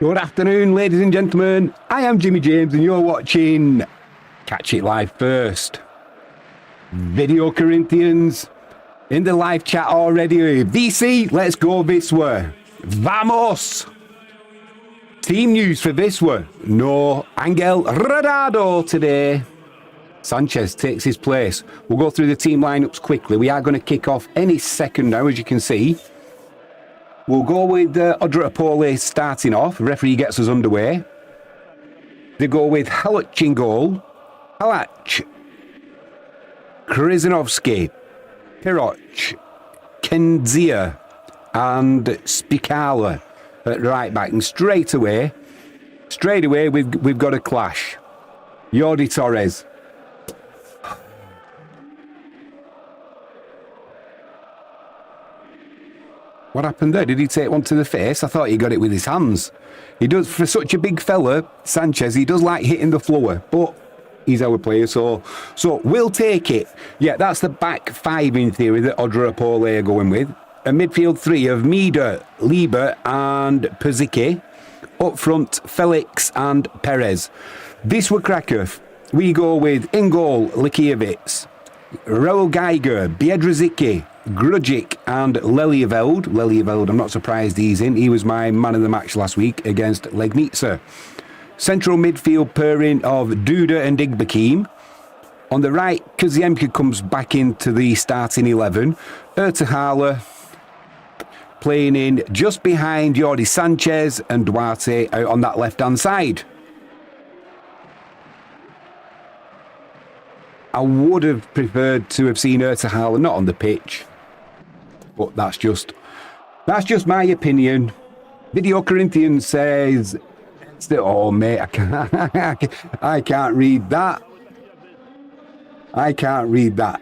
Good afternoon, ladies and gentlemen. I am Jimmy James, and you're watching Catch It Live First. Video Corinthians in the live chat already. VC, let's go Wisla. Vamos! Team news for Wisla. No Angel Radado today. Sanchez takes his place. We'll go through the team lineups quickly. We are going to kick off any second now, as you can see. We'll go with Odra Opole starting off. The referee gets us underway. They go with Halach in goal. Halach, Krizanovsky, Piroch, Kenzia, and Spikala at right back. And straight away, we've got a clash. Jordi Torres. What happened there? Did he take one to the face? I thought he got it with his hands. He does, for such a big fella, Sanchez, he does like hitting the floor, but he's our player, so we'll take it. Yeah, that's the back five in theory that Odra Opole are going with. A midfield three of Mida, Liga and Pazicki. Up front, Felix and Perez. Wisla Krakow, we go with in goal, Likiewicz, Raul Geiger, Biedrzycki, Grujic and Lelieveld. Lelieveld, I'm not surprised he's in. He was my man of the match last week against Legnica. Central midfield pairing of Duda and Igbakim. On the right, Kaziemka comes back into the starting 11. Ertahala playing in just behind Jordi Sanchez and Duarte out on that left-hand side. I would have preferred to have seen Ertahala not on the pitch. But that's just my opinion. Video Corinthians says, oh mate, I can't read that. I can't read that.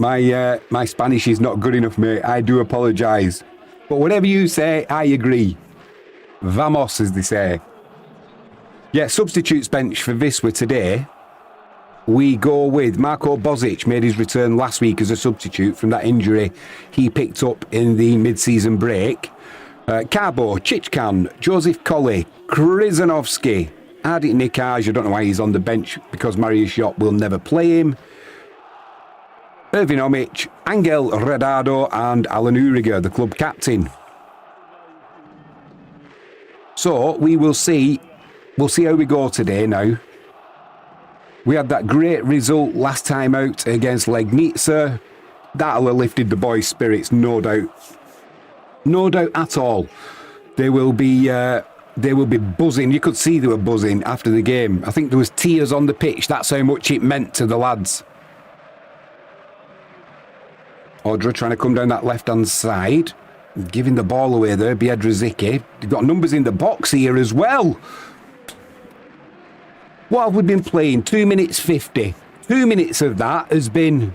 My Spanish is not good enough, mate. I do apologise. But whatever you say, I agree. Vamos, as they say. Yeah, substitutes bench for Wisla today. We go with Marko Bozic, made his return last week as a substitute from that injury he picked up in the mid-season break. Cabo, Chichkan, Joseph Colley, Krizanovsky, Adi Nikaj, I don't know why he's on the bench because Marius Shot will never play him. Irvin Omic, Angel Radado and Alan Uriger, the club captain. So we will see. We'll see how we go today now. We had that great result last time out against Legnica. That'll have lifted the boys' spirits, no doubt. No doubt at all. They will be buzzing. You could see they were buzzing after the game. I think there was tears on the pitch. That's how much it meant to the lads. Odra trying to come down that left-hand side. Giving the ball away there, Biedrzycki. They've got numbers in the box here as well. What have we been playing? 2 minutes 50. 2 minutes of that has been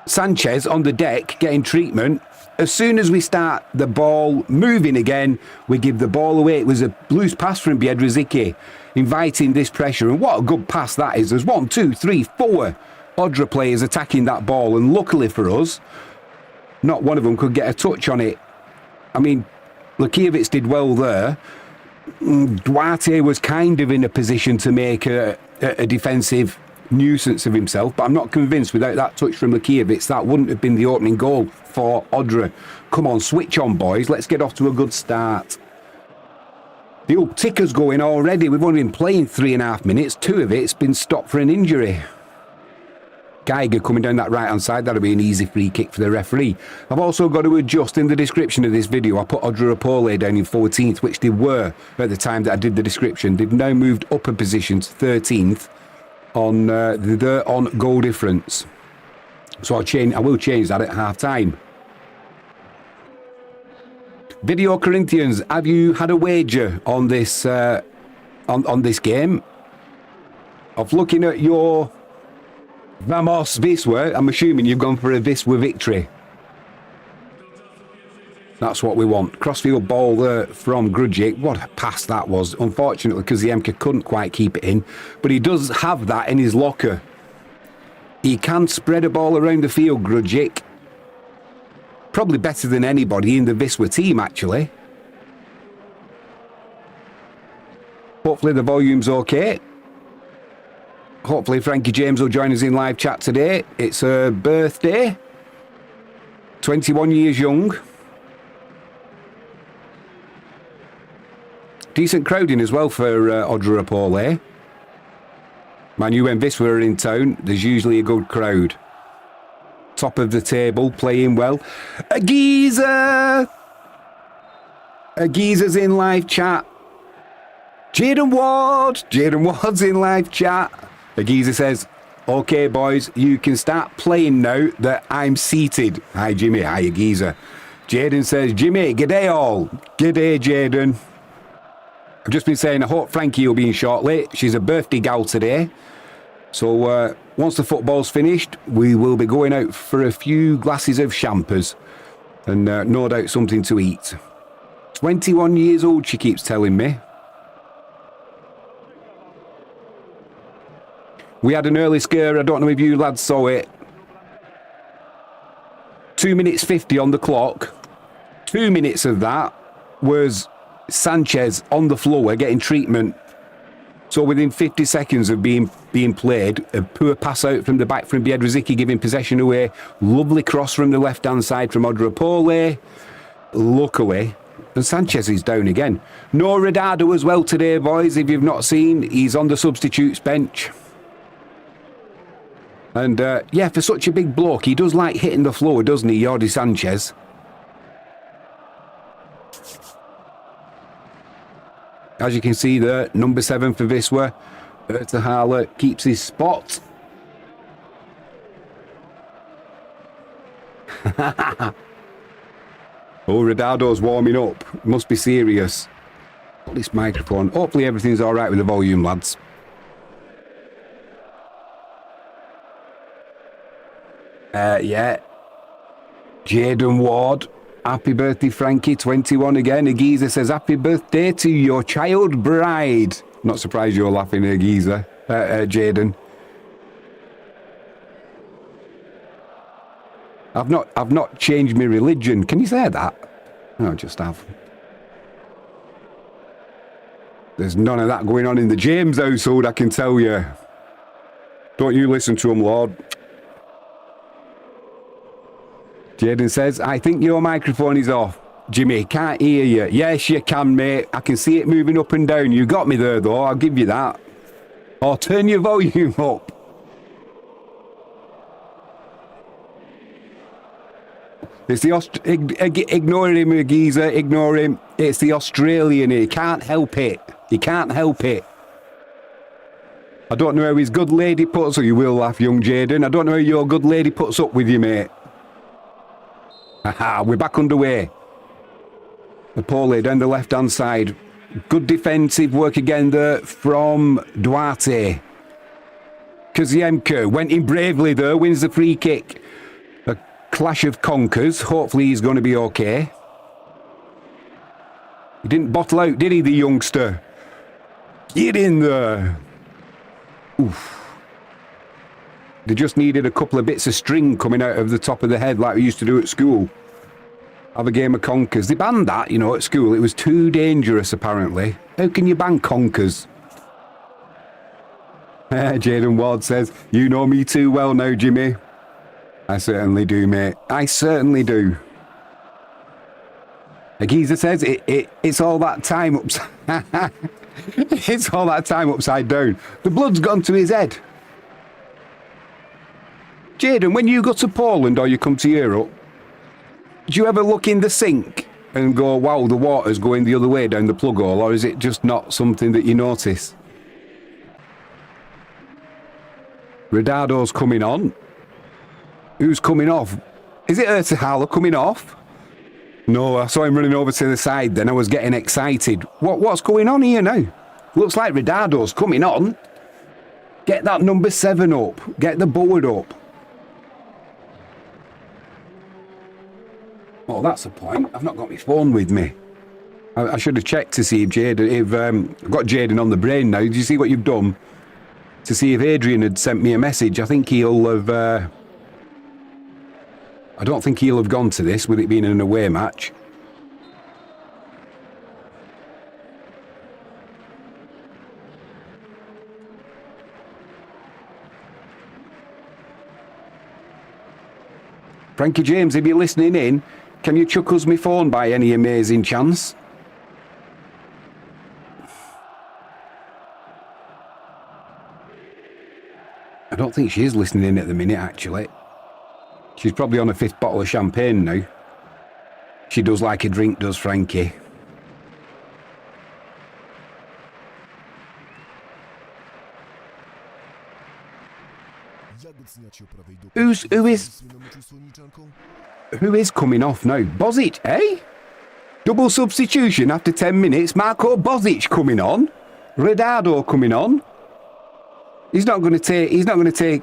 Sanchez on the deck getting treatment. As soon as we start the ball moving again, we give the ball away. It was a loose pass from Biedrzycki, inviting this pressure. And what a good pass that is. There's 1, 2, 3, 4 Odra players attacking that ball. And luckily for us, not one of them could get a touch on it. I mean, Likiewicz did well there. Duarte was kind of in a position to make a defensive nuisance of himself, but I'm not convinced without that touch from Likiewicz that wouldn't have been the opening goal for Odra. Come on, switch on, boys. Let's get off to a good start. The old ticker's going already. We've only been playing 3.5 minutes. 2 of it's been stopped for an injury. Geiger coming down that right-hand side. That'll be an easy free kick for the referee. I've also got to adjust in the description of this video. I put Odra Opole down in 14th, which they were at the time that I did the description. They've now moved up a position to 13th on the goal difference. So I will change that at half-time. Video Corinthians, have you had a wager on this on this game? Of looking at your Vamos Wisla, I'm assuming you've gone for a Wisla victory. That's what we want. Crossfield ball there from Grujic. What a pass that was. Unfortunately, because the Kaziemka couldn't quite keep it in. But he does have that in his locker. He can spread a ball around the field, Grujic. Probably better than anybody in the Wisla team, actually. Hopefully the volume's okay. Hopefully Frankie James will join us in live chat today. It's her birthday. 21 years young. Decent crowding as well for Odra Opole. Man, you when Wisla are in town, there's usually a good crowd. Top of the table, playing well. A geezer! A geezer's in live chat. Jaden Ward! Jaden Ward's in live chat. A geezer says, okay, boys, you can start playing now that I'm seated. Hi, Jimmy. Hi, geezer. Jaden says, Jimmy, g'day all. G'day, Jaden. I've just been saying, I hope Frankie will be in shortly. She's a birthday gal today. So once the football's finished, we will be going out for a few glasses of champers. And no doubt something to eat. 21 years old, she keeps telling me. We had an early scare. I don't know if you lads saw it. 2 minutes 50 on the clock. 2 minutes of that was Sanchez on the floor getting treatment. So within 50 seconds of being played, a poor pass out from the back from Biedrzycki giving possession away. Lovely cross from the left-hand side from Odra Opole. Luckily. And Sanchez is down again. No Radado as well today, boys. If you've not seen, he's on the substitutes bench. And, yeah, for such a big bloke, he does like hitting the floor, doesn't he, Jordi Sanchez? As you can see there, number 7 for Wisla. Ertahala keeps his spot. Oh, Radado's warming up. Must be serious. Got this microphone. Hopefully everything's all right with the volume, lads. Yeah. Jaden Ward. Happy birthday, Frankie. 21 again. Agiza says, happy birthday to your child bride. Not surprised you're laughing, Agiza. Jaden. I've not changed my religion. Can you say that? No, I just have. There's none of that going on in the James household, I can tell you. Don't you listen to him, Lord. Jaden says, I think your microphone is off. Jimmy, can't hear you. Yes, you can, mate. I can see it moving up and down. You got me there, though. I'll give you that. Or turn your volume up. It's the ignore him, geezer. Ignore him. It's the Australian. He can't help it. He can't help it. I don't know how his good lady puts up. You will laugh, young Jaden. I don't know how your good lady puts up with you, mate. Haha, we're back underway. Opole down the left-hand side. Good defensive work again there from Duarte. Kaziemka went in bravely there, wins the free kick. A clash of conkers. Hopefully he's going to be okay. He didn't bottle out, did he, the youngster? Get in there. Oof. They just needed a couple of bits of string coming out of the top of the head like we used to do at school. Have a game of conkers. They banned that, you know, at school. It was too dangerous, apparently. How can you ban conkers? Jaden Ward says, you know me too well now, Jimmy. I certainly do, mate. I certainly do. Agiza says, it's all that time upside... It's all that time upside down. The blood's gone to his head. Jaden, when you go to Poland or you come to Europe, do you ever look in the sink and go, wow, the water's going the other way down the plug hole, or is it just not something that you notice? Radado's coming on. Who's coming off? Is it Ertahala coming off? No, I saw him running over to the side then. I was getting excited. What's going on here now? Looks like Radado's coming on. Get that number 7 up. Get the board up. Oh, that's a point. I've not got my phone with me. I should have checked to see if I've got Jaden on the brain now. Did you see what you've done? To see if Adrian had sent me a message. I think he'll have... I don't think he'll have gone to this with it being an away match. Frankie James, if you're listening in, can you chuck us my phone by any amazing chance? I don't think she is listening in at the minute, actually. She's probably on her 5th bottle of champagne now. She does like a drink, does Frankie. Who is coming off now? Bozic, eh? Double substitution after 10 minutes. Marko Bozic coming on. Redado coming on. He's not going to take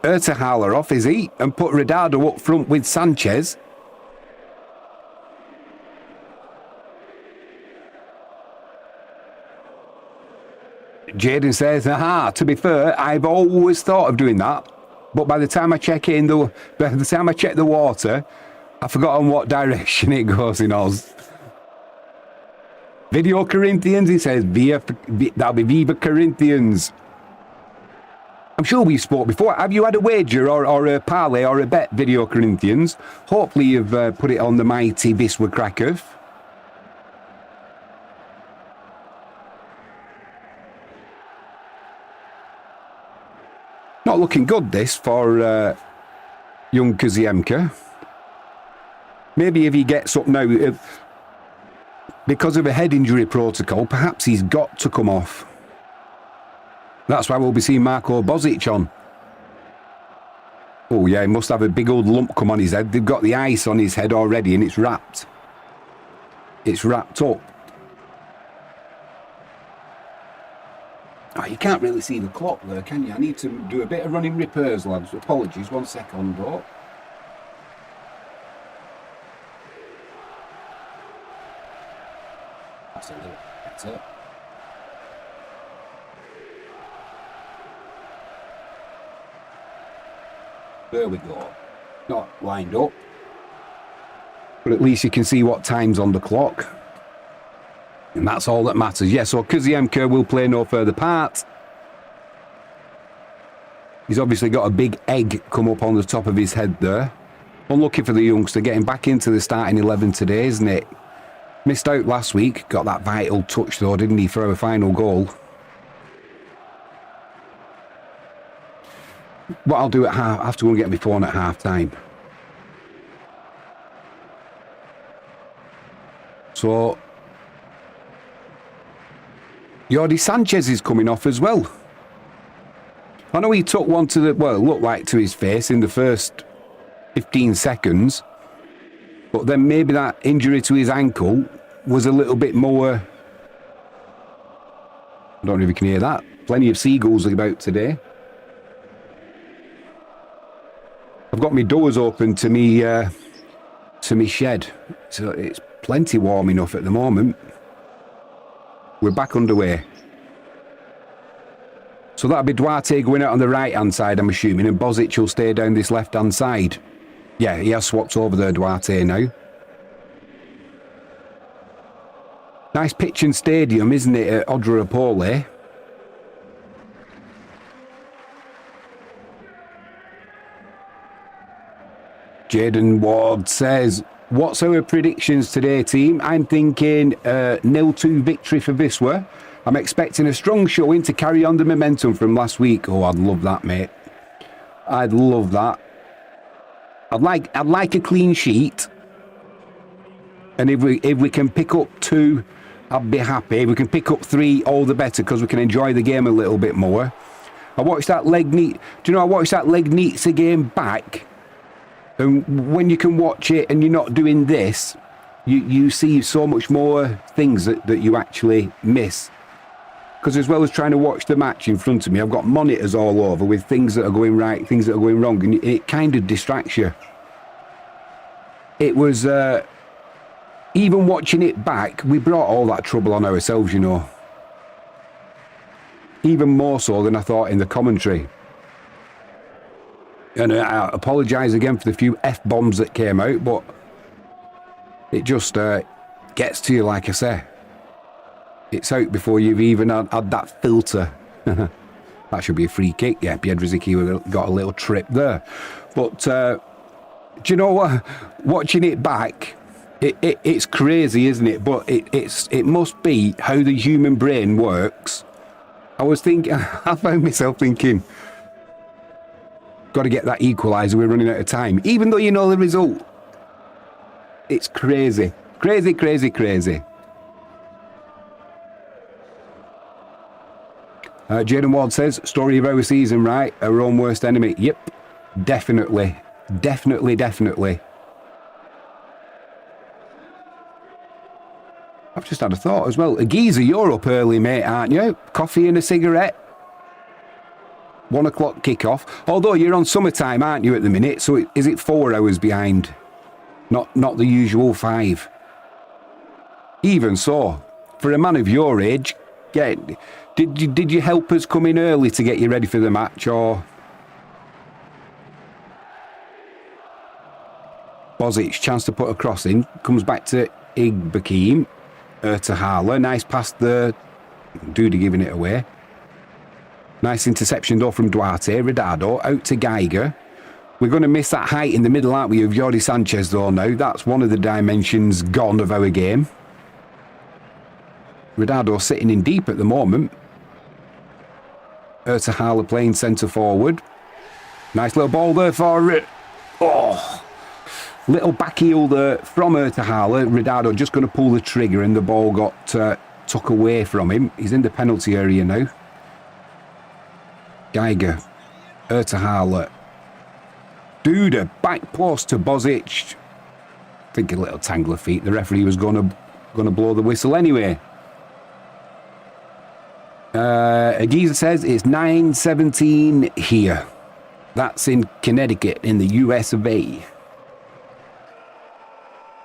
Ertahaler off, is he? And put Redado up front with Sanchez. Jaden says, aha, to be fair, I've always thought of doing that. But by the time I check the water, I've forgotten what direction it goes in Oz. Video Corinthians, he says, that'll be Viva Corinthians. I'm sure we've spoke before. Have you had a wager or a parlay or a bet, Video Corinthians? Hopefully you've put it on the mighty Wisla Krakow. Not looking good, this, for young Kuziemka. Maybe if he gets up now, because of a head injury protocol, perhaps he's got to come off. That's why we'll be seeing Marko Bozic on. Oh yeah, he must have a big old lump come on his head. They've got the ice on his head already and it's wrapped. It's wrapped up. Oh, you can't really see the clock there, can you? I need to do a bit of running repairs, lads. Apologies, 1 second, though. That's a little better. There we go. Not lined up. But at least you can see what time's on the clock. And that's all that matters. Yeah, so Kuziemka will play no further part. He's obviously got a big egg come up on the top of his head there. Unlucky for the youngster, getting back into the starting 11 today, isn't it? Missed out last week. Got that vital touch though, didn't he, for our final goal. What I'll do at half, I have to go and get my phone at half time. So Jordi Sanchez is coming off as well. I know he took one to the, well, it looked like to his face in the first 15 seconds. But then maybe that injury to his ankle was a little bit more. I don't know if you can hear that. Plenty of seagulls about today. I've got my doors open to me shed. So it's plenty warm enough at the moment. We're back underway. So that'll be Duarte going out on the right-hand side, I'm assuming, and Bozic will stay down this left-hand side. Yeah, he has swapped over there, Duarte, now. Nice pitch and stadium, isn't it, at Odra Opole? Jaden Ward says, what's our predictions today, team? I'm thinking 0-2 victory for Wisla. I'm expecting a strong showing to carry on the momentum from last week. Oh, I'd love that, mate. I'd love that. I'd like a clean sheet. And if we can pick up 2, I'd be happy. If we can pick up 3, all the better, because we can enjoy the game a little bit more. I watched that Legnica. Do you know I watched that Legnica game back? And when you can watch it and you're not doing this, you see so much more things that you actually miss. Because as well as trying to watch the match in front of me, I've got monitors all over with things that are going right, things that are going wrong, and it kind of distracts you. It was, even watching it back, we brought all that trouble on ourselves, you know. Even more so than I thought in the commentary. And I apologise again for the few F-bombs that came out, but it just gets to you, like I say. It's out before you've even had that filter. That should be a free kick. Yeah, Biedrzycki got a little trip there. But do you know what? Watching it back, it's crazy, isn't it? But it must be how the human brain works. I found myself thinking, got to get that equaliser, we're running out of time. Even though you know the result. It's crazy. Crazy, crazy, crazy. Jaden Ward says, story of our season, right? Our own worst enemy. Yep, definitely. Definitely, definitely. I've just had a thought as well. Geezer, you're up early, mate, aren't you? Coffee and a cigarette. 1 o'clock kickoff. Although you're on summertime, aren't you, at the minute? So is it 4 hours behind? Not the usual 5. Even so, for a man of your age, did you help us come in early to get you ready for the match, or? Bozic, chance to put a cross in. Comes back to Igbakim. To Harler. Nice pass there. Duda giving it away. Nice interception though from Duarte. Redado out to Geiger. We're going to miss that height in the middle, aren't we, of Jordi Sanchez though now. That's one of the dimensions gone of our game. Redado sitting in deep at the moment. Harler playing centre forward. Nice little ball there for it. Oh! Little back heel there from Harler. Redado just going to pull the trigger and the ball got took away from him. He's in the penalty area now. Geiger. Harler. Duda back post to Bozic. I think a little tangle of feet. The referee was going to blow the whistle anyway. Agiza says it's 9:17 here. That's in Connecticut in the US of A.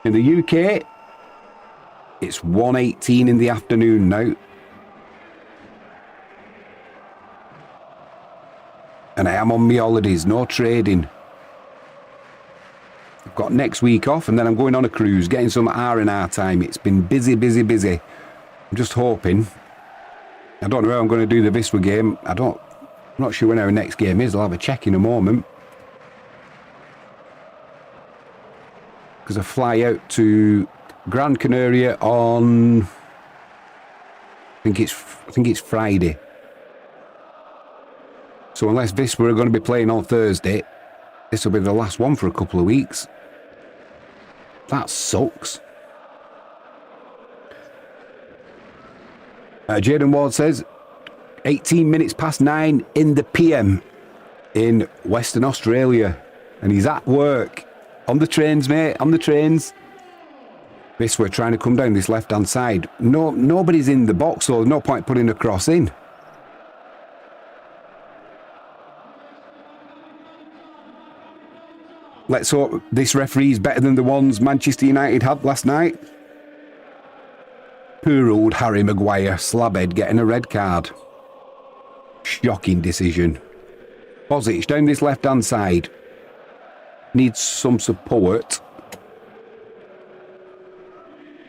In the UK, it's 1:18 in the afternoon now. And I am on my holidays, no trading. I've got next week off and then I'm going on a cruise, getting some R&R time. It's been busy, busy, busy. I'm just hoping. I don't know how I'm going to do the Wisla game. I'm not sure when our next game is. I'll have a check in a moment. Because I fly out to Gran Canaria on, I think it's Friday. So unless Wisla are going to be playing on Thursday, this will be the last one for a couple of weeks. That sucks. Jaden Ward says 18 minutes past 9 in the PM in Western Australia, and he's at work. On the trains, mate, on the trains. Wisla trying to come down this left-hand side. Nobody's in the box, so there's no point putting a cross in. Let's hope this referee's better than the ones Manchester United had last night. Poor old Harry Maguire, slabhead, getting a red card. Shocking decision. Bozic down this left-hand side. Needs some support.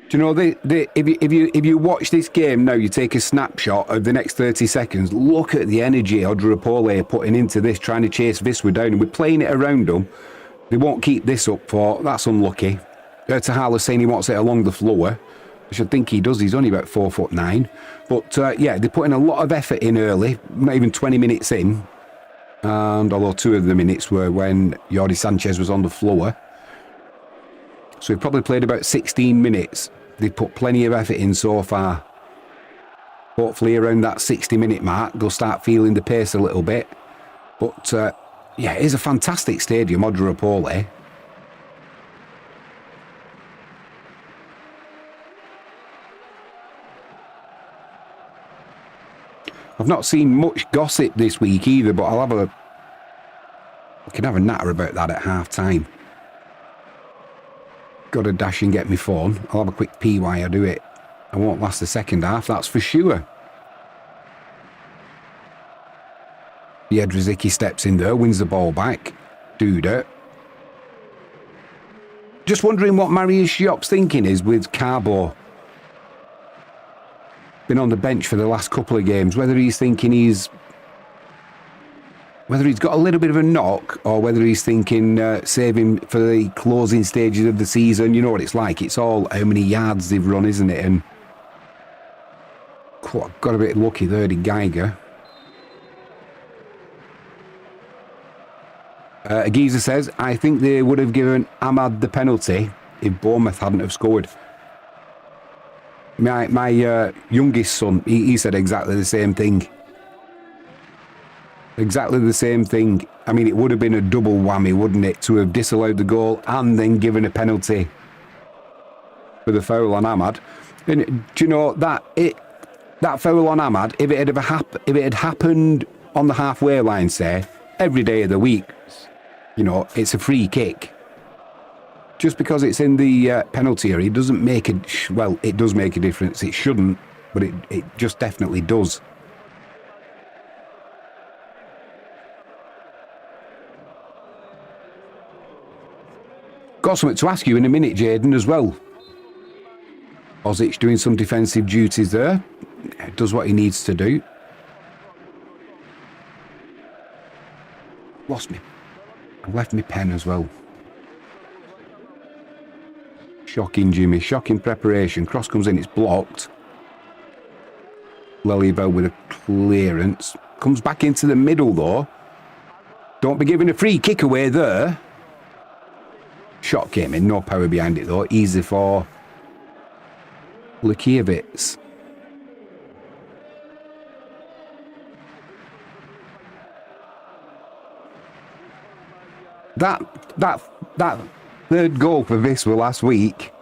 Do you know, if you watch this game now, you take a snapshot of the next 30 seconds, look at the energy Odra Opole are putting into this, trying to chase Wisla down, and we're playing it around them. They won't keep this up for, that's unlucky. Harler saying he wants it along the floor, which I think he does. He's only about 4'9". But yeah, they're putting a lot of effort in early, not even 20 minutes in. And although 2 of the minutes were when Jordi Sanchez was on the floor. So we've probably played about 16 minutes. They've put plenty of effort in so far. Hopefully around that 60-minute mark, they'll start feeling the pace a little bit. But yeah, it is a fantastic stadium, Odra Opole. I've not seen much gossip this week either, but I can have a natter about that at half time. Got to dash and get my phone. I'll have a quick pee while I do it. I won't last the second half, that's for sure. Biedrzycki steps in there, wins the ball back. Duda. Just wondering what Marius Shiop's thinking is with Carbo. Been on the bench for the last couple of games. Whether he's thinking whether he's got a little bit of a knock, or whether he's thinking saving for the closing stages of the season. You know what it's like. It's all how many yards they've run, isn't it? And got a bit lucky there, did Geiger. Agiza says, I think they would have given Ahmad the penalty if Bournemouth hadn't have scored. My youngest son, he said exactly the same thing. Exactly the same thing. I mean, it would have been a double whammy, wouldn't it, to have disallowed the goal and then given a penalty for the foul on Ahmad. And do you know that foul on Ahmad, if it had happened on the halfway line, say, every day of the week, you know, it's a free kick. Just because it's in the penalty area doesn't make it. Well, it does make a difference. It shouldn't, but it just definitely does. Got something to ask you in a minute, Jaden, as well. Ozic doing some defensive duties there. Does what he needs to do. Lost me. I've left my pen as well. Shocking, Jimmy. Shocking preparation. Cross comes in. It's blocked. Lelybo with a clearance. Comes back into the middle, though. Don't be giving a free kick away there. Shot came in. No power behind it, though. Easy for Lukiewicz. That third goal for Wisla last week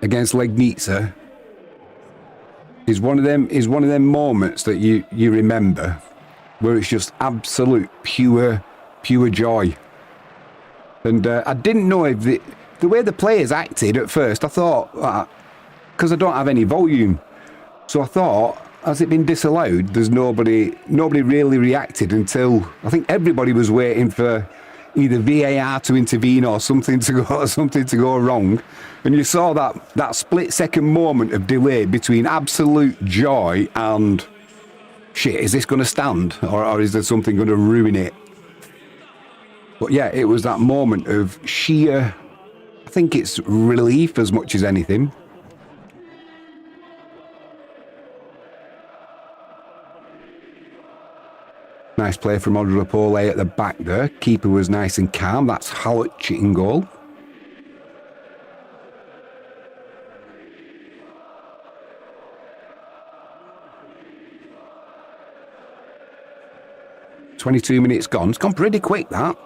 against Legnica is one of them moments that you remember, where it's just absolute pure joy. And I didn't know if the way the players acted at first. I thought, because I don't have any volume, so I thought, has it been disallowed? There's nobody really reacted until I think everybody was waiting for either VAR to intervene or something to go wrong. And you saw that split second moment of delay between absolute joy and shit, is this going to stand or is there something going to ruin it? But yeah, it was that moment of sheer, I think it's relief as much as anything. Nice play from Odra Opole at the back there. Keeper was nice and calm. That's Hallett in goal. "22 minutes gone." It's gone pretty quick, that.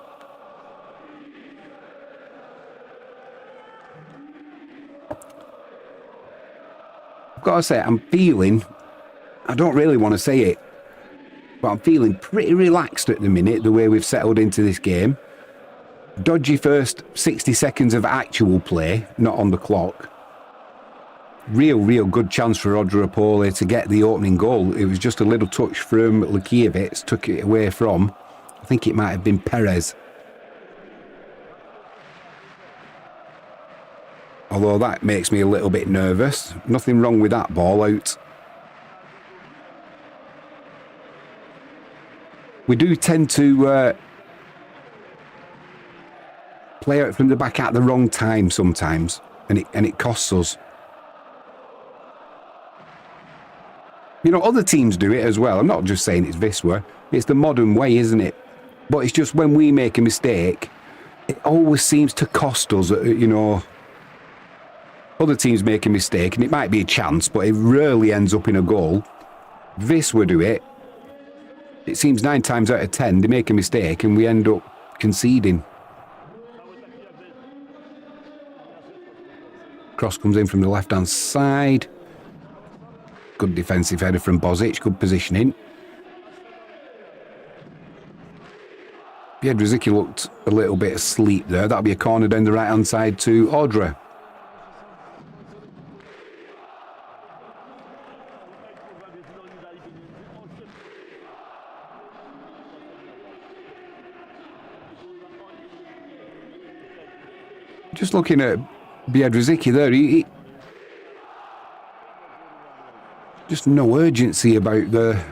I've got to say, I'm feeling, I don't really want to say it, but I'm feeling pretty relaxed at the minute, the way we've settled into this game. Dodgy first 60 seconds of actual play, not on the clock. Real good chance for Odra Opole to get the opening goal. It was just a little touch from Lukiewicz, took it away from, I think it might have been Perez. Although that makes me a little bit nervous. Nothing wrong with that ball out. We do tend to play out from the back at the wrong time sometimes, and it costs us. You know, other teams do it as well. I'm not just saying it's Wisla. It's the modern way, isn't it? But it's just when we make a mistake, it always seems to cost us, you know. Other teams make a mistake, and it might be a chance, but it rarely ends up in a goal. Wisla do it. It seems 9 times out of 10 they make a mistake and we end up conceding. Cross comes in from the left-hand side. Good defensive header from Bozic, good positioning. Biedrzycki looked a little bit asleep there. That'll be a corner down the right-hand side to Odra. Just looking at Biedrzycki there, he just no urgency about the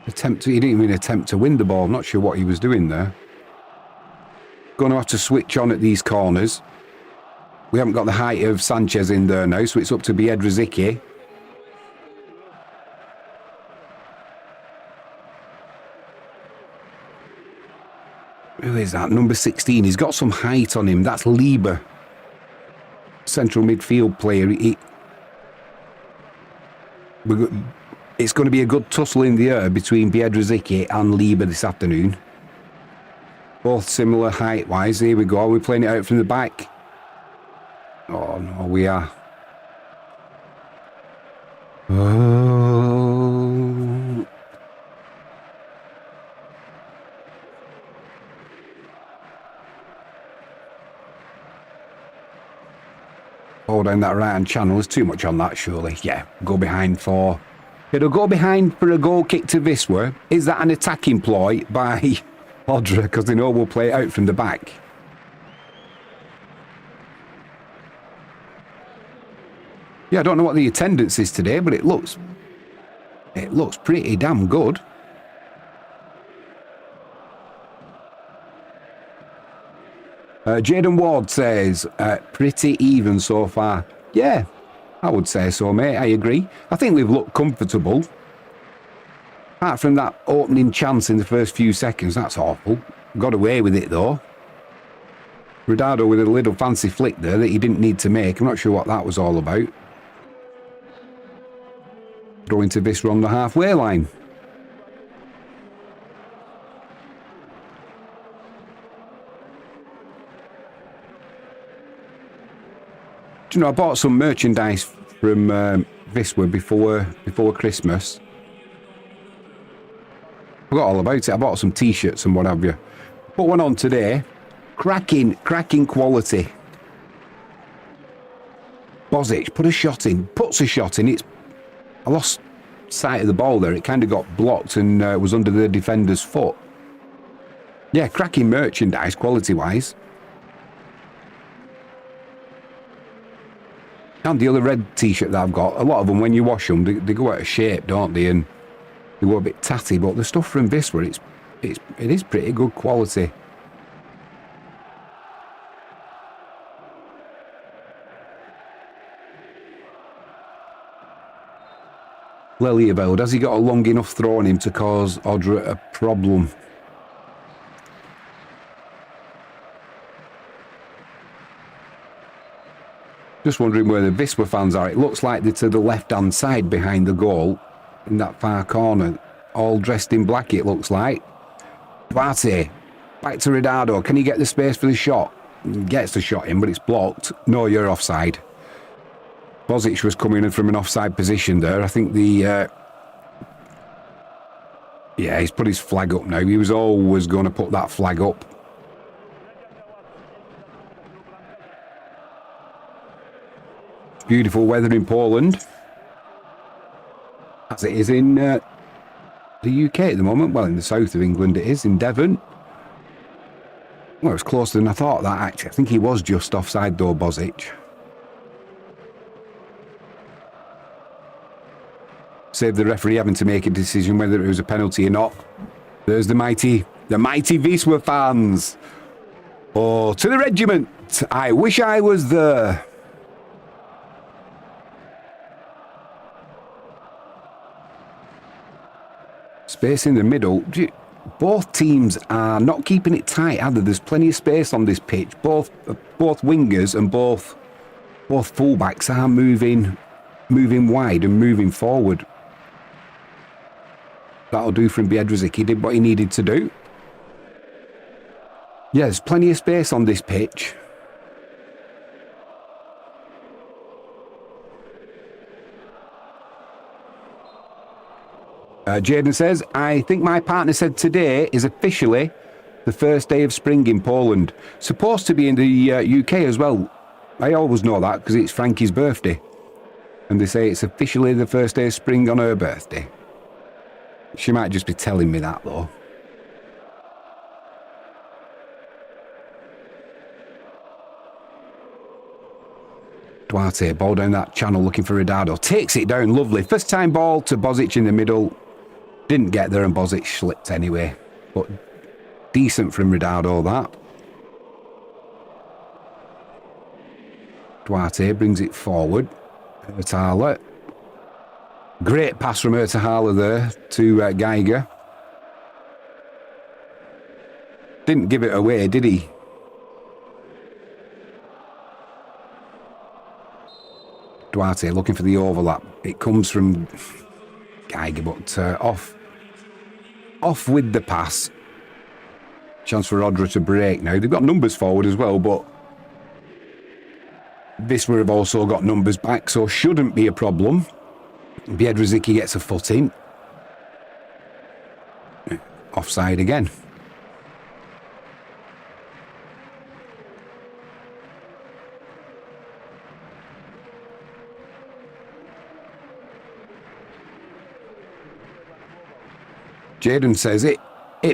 attempt. He didn't even attempt to win the ball. I'm not sure what he was doing there. Going to have to switch on at these corners. We haven't got the height of Sanchez in there now, so it's up to Biedrzycki. Who is that? Number 16. He's got some height on him. That's Liga. Central midfield player. It's going to be a good tussle in the air between Biedrzycki and Liga this afternoon. Both similar height-wise. Here we go. We're playing it out from the back. Oh, no, we are. Oh. Oh, down that right-hand channel. There's too much on that, surely. Yeah, go behind for... It'll go behind for a goal kick to Wisła. Is that an attacking ploy by Odra? Because they know we'll play it out from the back. Yeah, I don't know what the attendance is today, but it looks pretty damn good. Jaden Ward says, pretty even so far. Yeah, I would say so, mate. I agree. I think we've looked comfortable. Apart from that opening chance in the first few seconds, that's awful. Got away with it, though. Ronaldo with a little fancy flick there that he didn't need to make. I'm not sure what that was all about. Throwing to Wisła on the halfway line. Do you know, I bought some merchandise from Wisła before Christmas. I forgot all about it. I bought some t-shirts and what have you. Put one on today. Cracking quality. Bozic puts a shot in. I lost sight of the ball there. It kind of got blocked and was under the defender's foot. Yeah, cracking merchandise, quality-wise. And the other red t-shirt that I've got, a lot of them, when you wash them, they go out of shape, don't they? And they go a bit tatty. But the stuff from Wisła, it is pretty good quality. Lelieveld, has he got a long enough throw on him to cause Odra a problem? Just wondering where the Wisła fans are. It looks like they're to the left-hand side behind the goal, in that far corner. All dressed in black, it looks like. Duarte, back to Ronaldo. Can he get the space for the shot? He gets the shot in, but it's blocked. No, you're offside. Bozic was coming in from an offside position there. I think yeah, he's put his flag up now. He was always going to put that flag up. Beautiful weather in Poland, as it is in the UK at the moment. Well, in the south of England it is, in Devon. Well, it's closer than I thought that, actually. I think he was just offside though, Bozic. Saved the referee having to make a decision whether it was a penalty or not. There's the mighty Wisła fans. Oh, to the regiment. I wish I was there. Space in the middle. Both teams are not keeping it tight, are they? There's plenty of space on this pitch. Both wingers and both fullbacks are moving wide and moving forward. That'll do from Biedrzycki. He did what he needed to do. Yeah, there's plenty of space on this pitch. Jaden says, I think my partner said today is officially the first day of spring in Poland. Supposed to be in the UK as well. I always know that because it's Frankie's birthday. And they say it's officially the first day of spring on her birthday. She might just be telling me that, though. Duarte, ball down that channel looking for Ridado. Takes it down, lovely. First time ball to Bozic in the middle. Didn't get there and Bozic slipped anyway. But decent from Ridado, that. Duarte brings it forward. Ertala. Great pass from Ertala there to Geiger. Didn't give it away, did he? Duarte looking for the overlap. It comes from Geiger, but off with the pass. Chance for Odra to break now. They've got numbers forward as well, but Wisla have also got numbers back, so shouldn't be a problem. Biedrzycki gets a foot in. Offside again. Jaden says it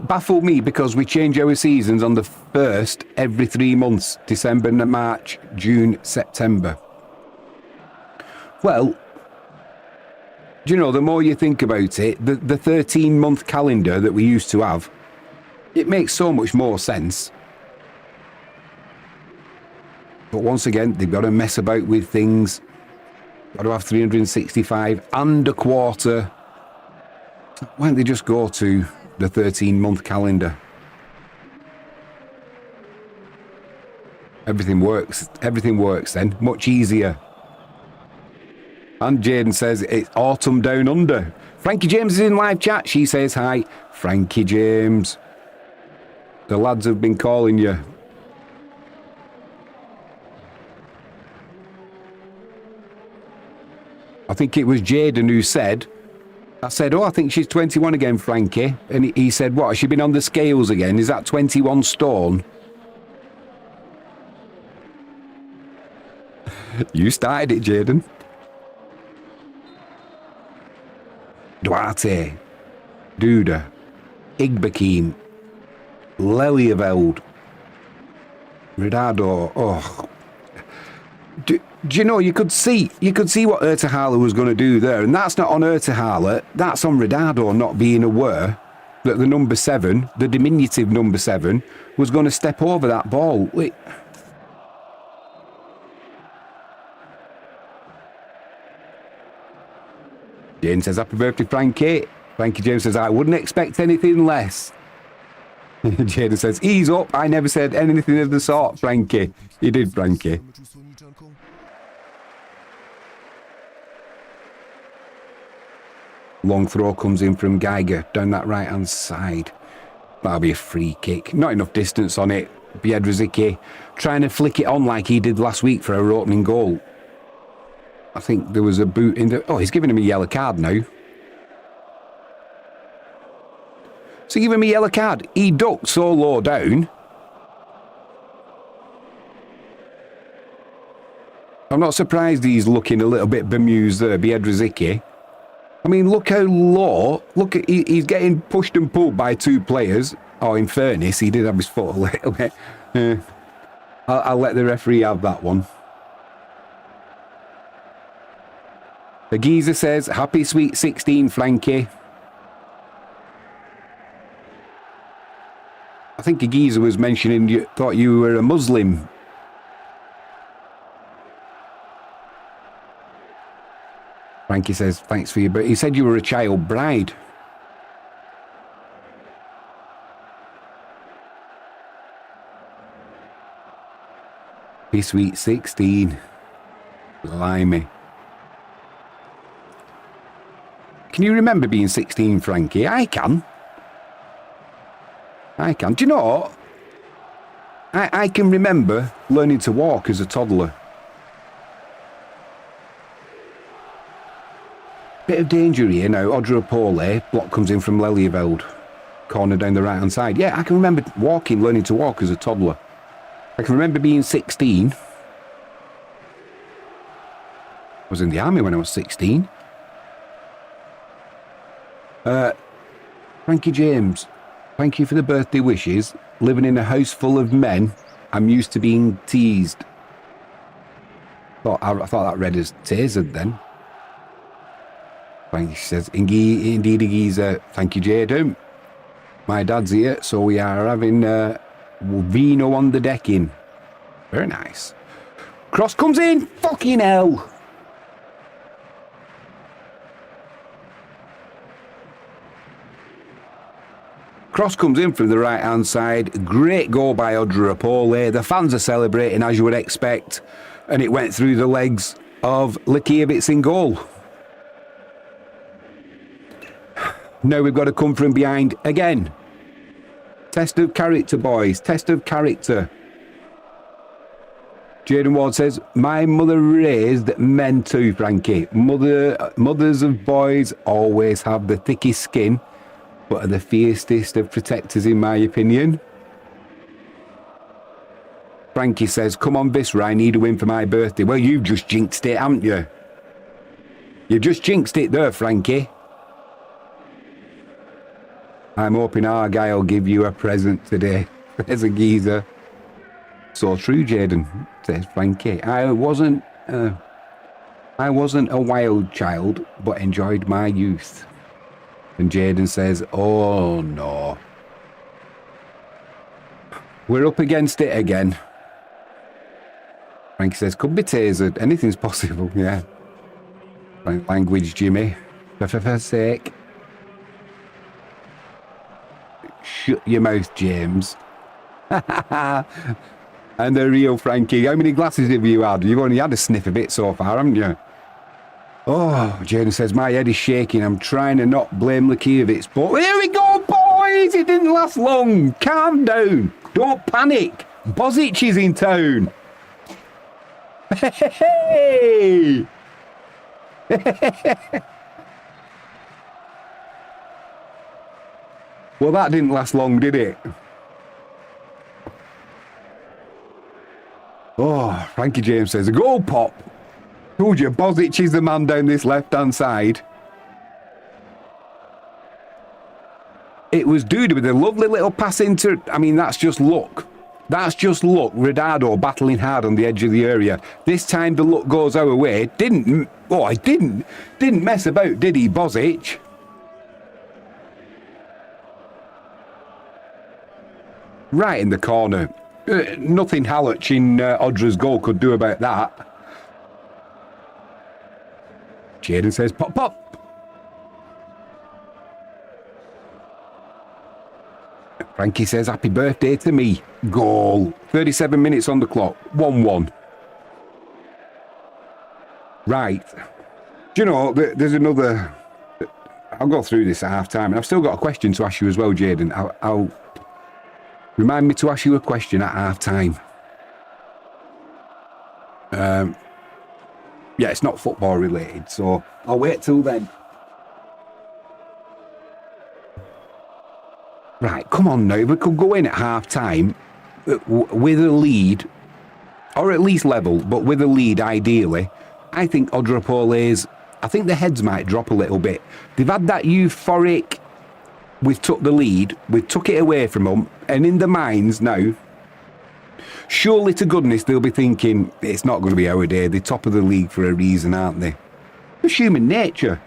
baffled me because we change our seasons on the 1st every 3 months. December, March, June, September. Well, do you know, the more you think about it, the 13-month calendar that we used to have, it makes so much more sense. But once again, they've got to mess about with things. Got to have 365 and a quarter. Why don't they just go to the 13-month calendar? Everything works. Everything works then. Much easier. And Jaden says it's autumn down under. Frankie James is in live chat. She says hi. Frankie James. The lads have been calling you. I think it was Jaden who said, I said, oh, I think she's 21 again, Frankie. And he said, what, has she been on the scales again? Is that 21 stone? You started it, Jaden. Duarte. Duda. Igbekeem. Lelyeveld. Ridado. Oh. Do you know, you could see what Ertala was going to do there, and that's not on Ertala, that's on Ridado not being aware that the number 7, the diminutive number 7, was going to step over that ball. Wait. Jane says, happy birthday, Frankie. Frankie James says, I wouldn't expect anything less. Jaden says, ease up, I never said anything of the sort, Frankie. You did, Frankie. Long throw comes in from Geiger down that right-hand side. That'll be a free kick. Not enough distance on it. Biedrzycki trying to flick it on like he did last week for our opening goal. I think there was a boot in the... Oh, he's giving him a yellow card now. So giving him a yellow card. He ducked so low down. I'm not surprised he's looking a little bit bemused there, Biedrzycki. I mean, look how low. Look, he's getting pushed and pulled by 2 players. Oh, in fairness, he did have his foot a little bit. I'll let the referee have that one. The geezer says, happy sweet 16, Frankie. I think a geezer was mentioning you thought you were a Muslim. Frankie says, thanks for your... But he said you were a child bride. Be sweet 16. Blimey. Can you remember being 16, Frankie? I can. I can. Do you know what? I can remember learning to walk as a toddler. Bit of danger here now. Odra Opole. Block comes in from Lelyeveld. Corner down the right-hand side. Yeah, I can remember learning to walk as a toddler. I can remember being 16. I was in the army when I was 16. Frankie James, thank you for the birthday wishes. Living in a house full of men, I'm used to being teased. I thought that read as tasered then. Frankie says, indeed a geezer. Thank you, Jaden. My dad's here, so we are having vino on the decking. Very nice. Cross comes in. Fucking hell. Cross comes in from the right-hand side. Great goal by Odra Opole. The fans are celebrating, as you would expect. And it went through the legs of Likiewicz in goal. Now we've got to come from behind again. Test of character, boys. Test of character. Jaden Ward says, my mother raised men too, Frankie. Mothers of boys always have the thickest skin, but are the fiercest of protectors, in my opinion. Frankie says, come on, Visra, I need a win for my birthday. Well, you've just jinxed it, haven't you? You just jinxed it there, Frankie. I'm hoping Argyle will give you a present today. There's a geezer. So true, Jaden, says Frankie. I wasn't a wild child, but enjoyed my youth. And Jaden says, oh no. We're up against it again. Frankie says, could be tasered. Anything's possible, yeah. Language, Jimmy. For sake. Shut your mouth, James. And the real Frankie. How many glasses have you had? You've only had a sniff of it so far, haven't you? Oh, Jaden says, my head is shaking. I'm trying to not blame Likiewicz. But here we go, boys. It didn't last long. Calm down. Don't panic. Bozic is in town. Hey! Well, that didn't last long, did it? Oh, Frankie James says, a goal pop. Told you, Bozic is the man down this left-hand side. It was Duda with a lovely little pass into... I mean, that's just luck. That's just luck. Redardo battling hard on the edge of the area. This time the luck goes our way. Didn't mess about, did he, Bozic? Right in the corner. Nothing Halloch in Odra's goal could do about that. Jaden says, pop, pop. Frankie says, happy birthday to me. Goal. 37 minutes on the clock. 1-1. Right. Do you know, there's another... I'll go through this at half-time. And I've still got a question to ask you as well, Jaden. I'll remind me to ask you a question at half-time. Yeah, it's not football related, so I'll wait till then. Right, come on now. We could go in at half-time with a lead, or at least level, but with a lead ideally. I think Odra Opole's, I think the heads might drop a little bit. They've had that euphoric, we've took the lead, we've took it away from them, and in their minds now, surely to goodness they'll be thinking, it's not going to be our day, they're top of the league for a reason, aren't they? It's human nature.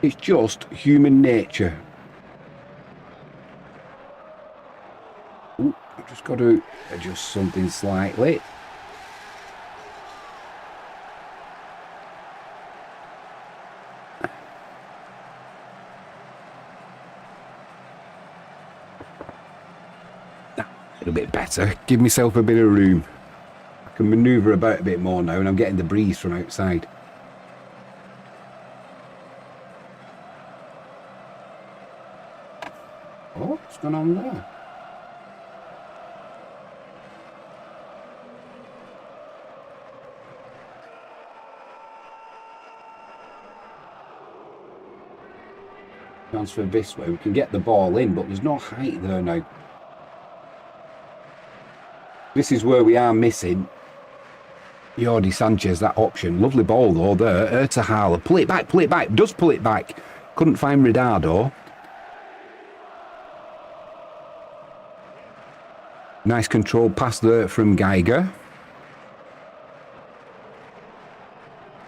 It's just human nature. Ooh, I've just got to adjust something slightly. A bit better. Give myself a bit of room. I can manoeuvre about a bit more now, and I'm getting the breeze from outside. Oh, what's going on there? Chance for this way. We can get the ball in, but there's no height there now. This is where we are missing Jordi Sanchez, that option. Lovely ball though there. Ertahala. Pull it back, pull it back. Does pull it back. Couldn't find Redardo. Nice control pass there from Geiger.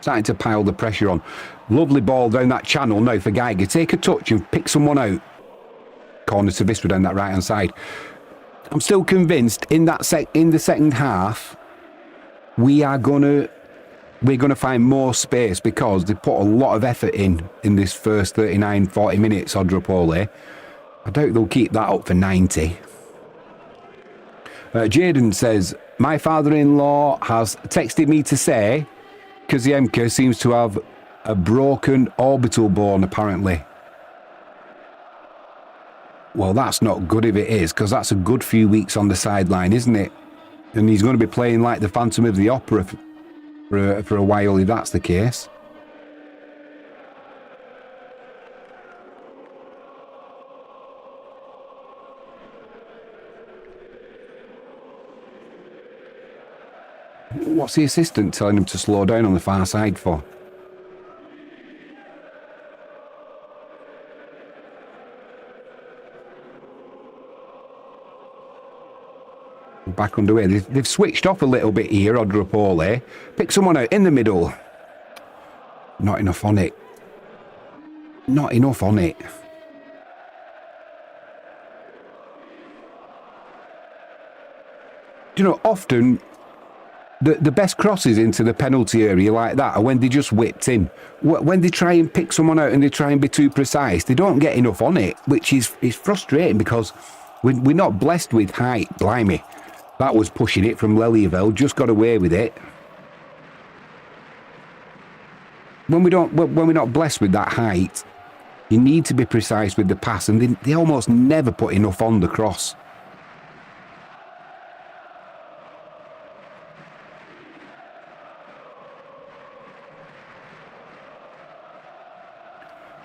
Starting to pile the pressure on. Lovely ball down that channel now for Geiger. Take a touch and pick someone out. Corner to Wisla down that right-hand side. I'm still convinced in the second half, we're gonna find more space because they put a lot of effort in this first 39, 40 minutes, Odra Opole. I doubt they'll keep that up for 90. Jaden says, my father-in-law has texted me to say Kaziemka seems to have a broken orbital bone, apparently. Well, that's not good if it is, because that's a good few weeks on the sideline, isn't it? And he's going to be playing like the Phantom of the Opera for a while if that's the case. What's the assistant telling him to slow down on the far side for? Back underway. They've switched off a little bit here, Odra Opole. Pick someone out in the middle. Not enough on it. Not enough on it. You know, often the best crosses into the penalty area like that are when they just whipped in. When they try and pick someone out and they try and be too precise, they don't get enough on it, which is frustrating because we're not blessed with height. Blimey. That was pushing it from Lelyville, just got away with it. When we're not blessed with that height, you need to be precise with the pass, and they almost never put enough on the cross.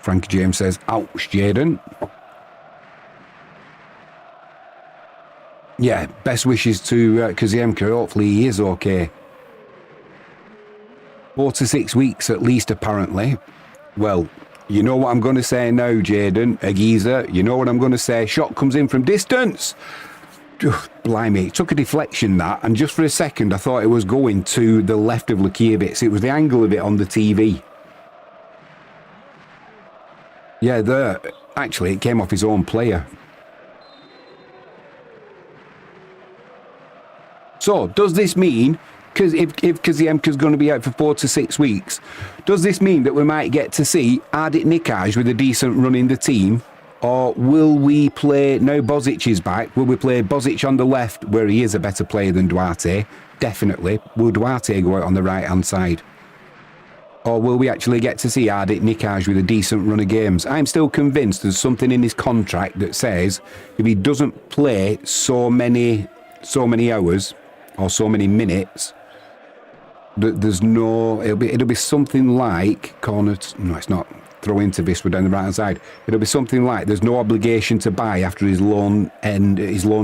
Frankie James says, ouch, Jaden. Yeah, best wishes to Kaziemka. Hopefully he is okay. 4 to 6 weeks at least, apparently. Well, you know what I'm going to say now, Jaden. Agiza, you know what I'm going to say. Shot comes in from distance. Blimey, it took a deflection that, and just for a second I thought it was going to the left of Lukiewicz. It was the angle of it on the TV. Yeah, there. Actually, it came off his own player. So, does this mean, because if Kaziemka's going to be out for 4 to 6 weeks, does this mean that we might get to see Ardit Nikaj with a decent run in the team? Or will we play, now Bozic is back, will we play Bozic on the left, where he is a better player than Duarte? Definitely. Will Duarte go out on the right-hand side? Or will we actually get to see Ardit Nikaj with a decent run of games? I'm still convinced there's something in his contract that says if he doesn't play so many hours, or so many minutes, there's no, it'll be something like corner, no it's not, throw into Wisla down the right hand side. It'll be something like there's no obligation to buy after his loan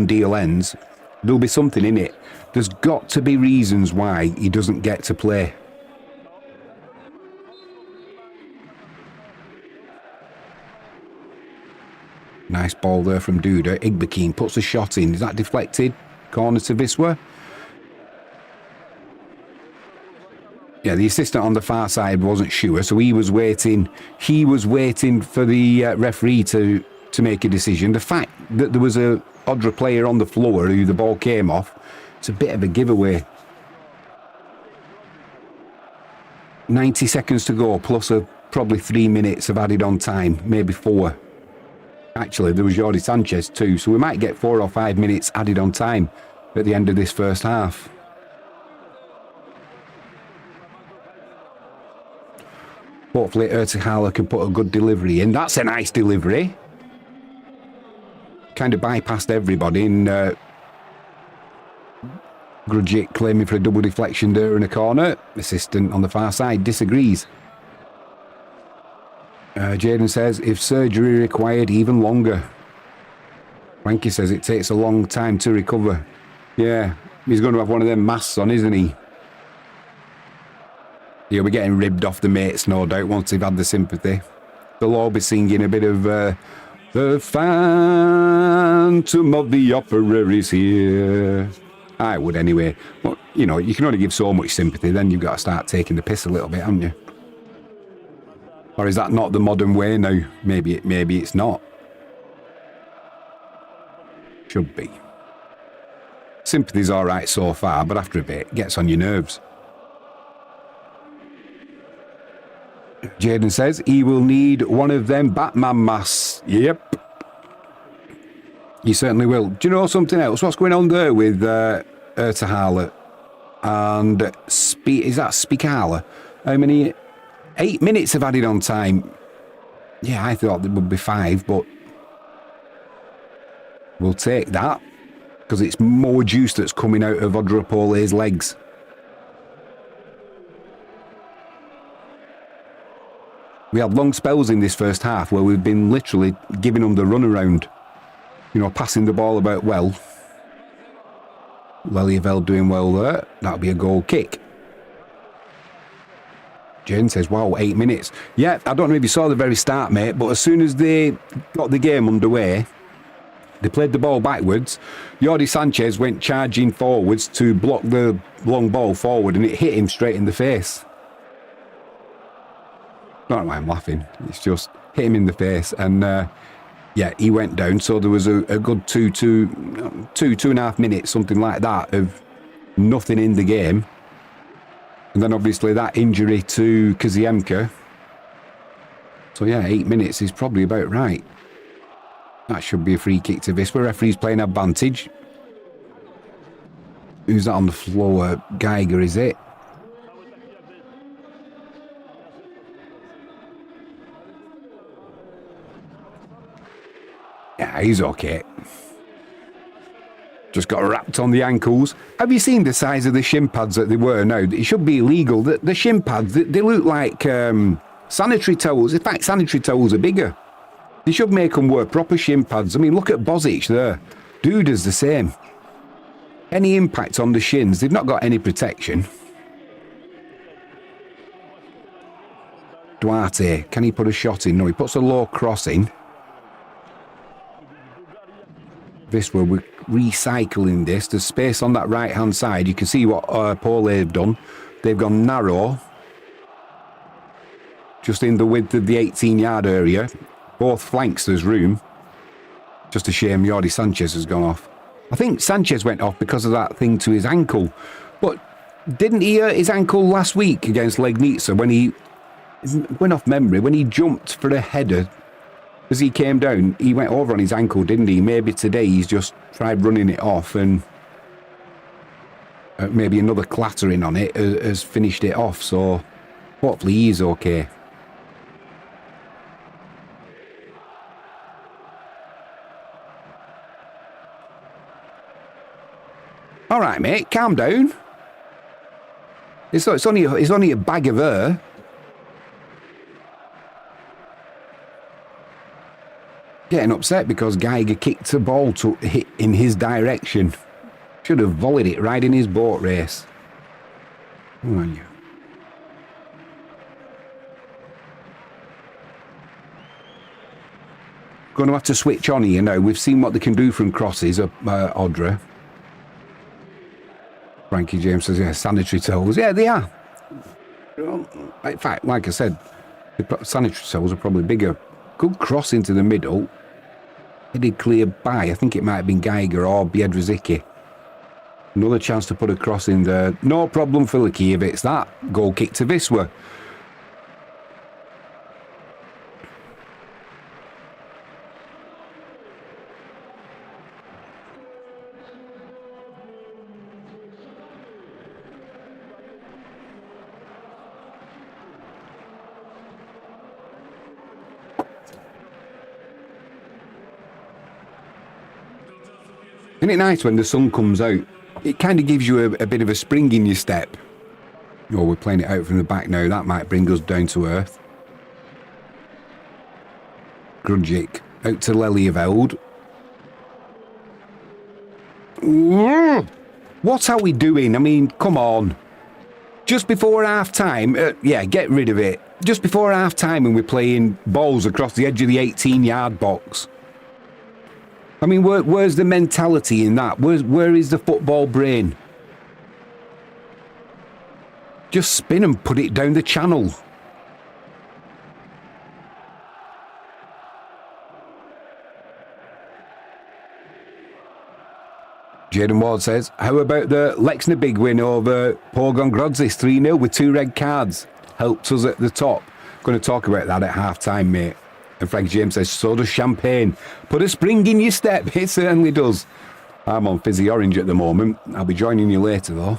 deal ends. There'll be something in it. There's got to be reasons why he doesn't get to play. Nice ball there from Duda. Igbekin puts a shot in. Is that deflected? Corner to Wisla. Yeah, the assistant on the far side wasn't sure, so he was waiting. He was waiting for the referee to make a decision. The fact that there was a Odra player on the floor who the ball came off, it's a bit of a giveaway. 90 seconds to go, plus probably 3 minutes of added on time, maybe 4. Actually, there was Jordi Sanchez too, so we might get 4 or 5 minutes added on time at the end of this first half. Hopefully Ertigala can put a good delivery in. That's a nice delivery. Kind of bypassed everybody, and Grudzic claiming for a double deflection there in a corner. Assistant on the far side disagrees. Jaden says, if surgery required, even longer. Frankie says it takes a long time to recover. Yeah, he's going to have one of them masks on, isn't he? He'll be getting ribbed off the mates, no doubt, once they've had the sympathy. They'll all be singing a bit of the Phantom of the Opera is here. I would anyway. But, you know, you can only give so much sympathy, then you've got to start taking the piss a little bit, haven't you? Or is that not the modern way now? Maybe it's not. Should be. Sympathy's all right so far, but after a bit, it gets on your nerves. Jaden says he will need one of them Batman masks. Yep. He certainly will. Do you know something else? What's going on there with Ertahala and is that Spikala? How many? 8 minutes of added on time. Yeah, I thought there would be 5, but we'll take that because it's more juice that's coming out of Odra Opole's legs. We had long spells in this first half where we've been literally giving them the runaround. You know, passing the ball about well. Lelyveld doing well there. That'll be a goal kick. Jane says, wow, 8 minutes. Yeah, I don't know if you saw the very start, mate, but as soon as they got the game underway, they played the ball backwards. Jordi Sanchez went charging forwards to block the long ball forward, and it hit him straight in the face. I don't know why I'm laughing. It's just hit him in the face, and yeah, he went down. So there was a good two and a half minutes, something like that, of nothing in the game. And then obviously that injury to Kaziemka. So yeah, 8 minutes is probably about right. That should be a free kick to Wisla. Referee's playing advantage. Who's that on the floor? Geiger, is it? Yeah, he's okay. Just got wrapped on the ankles. Have you seen the size of the shin pads that they were now? It should be illegal. The shin pads, they look like sanitary towels. In fact, sanitary towels are bigger. They should make them wear proper shin pads. I mean, look at Bozic there. Dude is the same. Any impact on the shins, they've not got any protection. Duarte, can he put a shot in? No, he puts a low cross in. Wisla, we're recycling this. There's space on that right-hand side. You can see what Pole have done. They've gone narrow. Just in the width of the 18-yard area. Both flanks there's room. Just a shame Jordi Sanchez has gone off. I think Sanchez went off because of that thing to his ankle. But didn't he hurt his ankle last week against Legnica when he went off memory, when he jumped for a header? As he came down, he went over on his ankle, didn't he? Maybe today he's just tried running it off and maybe another clattering on it has finished it off. So hopefully he's okay. All right, mate, calm down. It's only a bag of air. Getting upset because Geiger kicked the ball to hit in his direction. Should have volleyed it right in his boat race. Come on, you. Going to have to switch on here now. We've seen what they can do from crosses, Odra. Frankie James says, yeah, sanitary towels. Yeah, they are. In fact, like I said, the sanitary towels are probably bigger. Good cross into the middle. Headed clear by. I think it might have been Geiger or Biedrzycki. Another chance to put a cross in there. No problem for Likiewicz. That goal kick to Wisla. Isn't it nice when the sun comes out? It kind of gives you a bit of a spring in your step. Oh, we're playing it out from the back now. That might bring us down to earth. Grudgic out to Lelyveld. What are we doing? I mean, come on. Just before half-time, yeah, get rid of it. Just before half-time and we're playing balls across the edge of the 18-yard box. I mean, where's the mentality in that? Where is the football brain? Just spin and put it down the channel. Jaden Ward says, how about the Lexner big win over Pogon Grodzis 3-0 with 2 red cards? Helped us at the top. Going to talk about that at half-time, mate. And Frank James says, so does champagne. Put a spring in your step. It certainly does. I'm on fizzy orange at the moment. I'll be joining you later, though.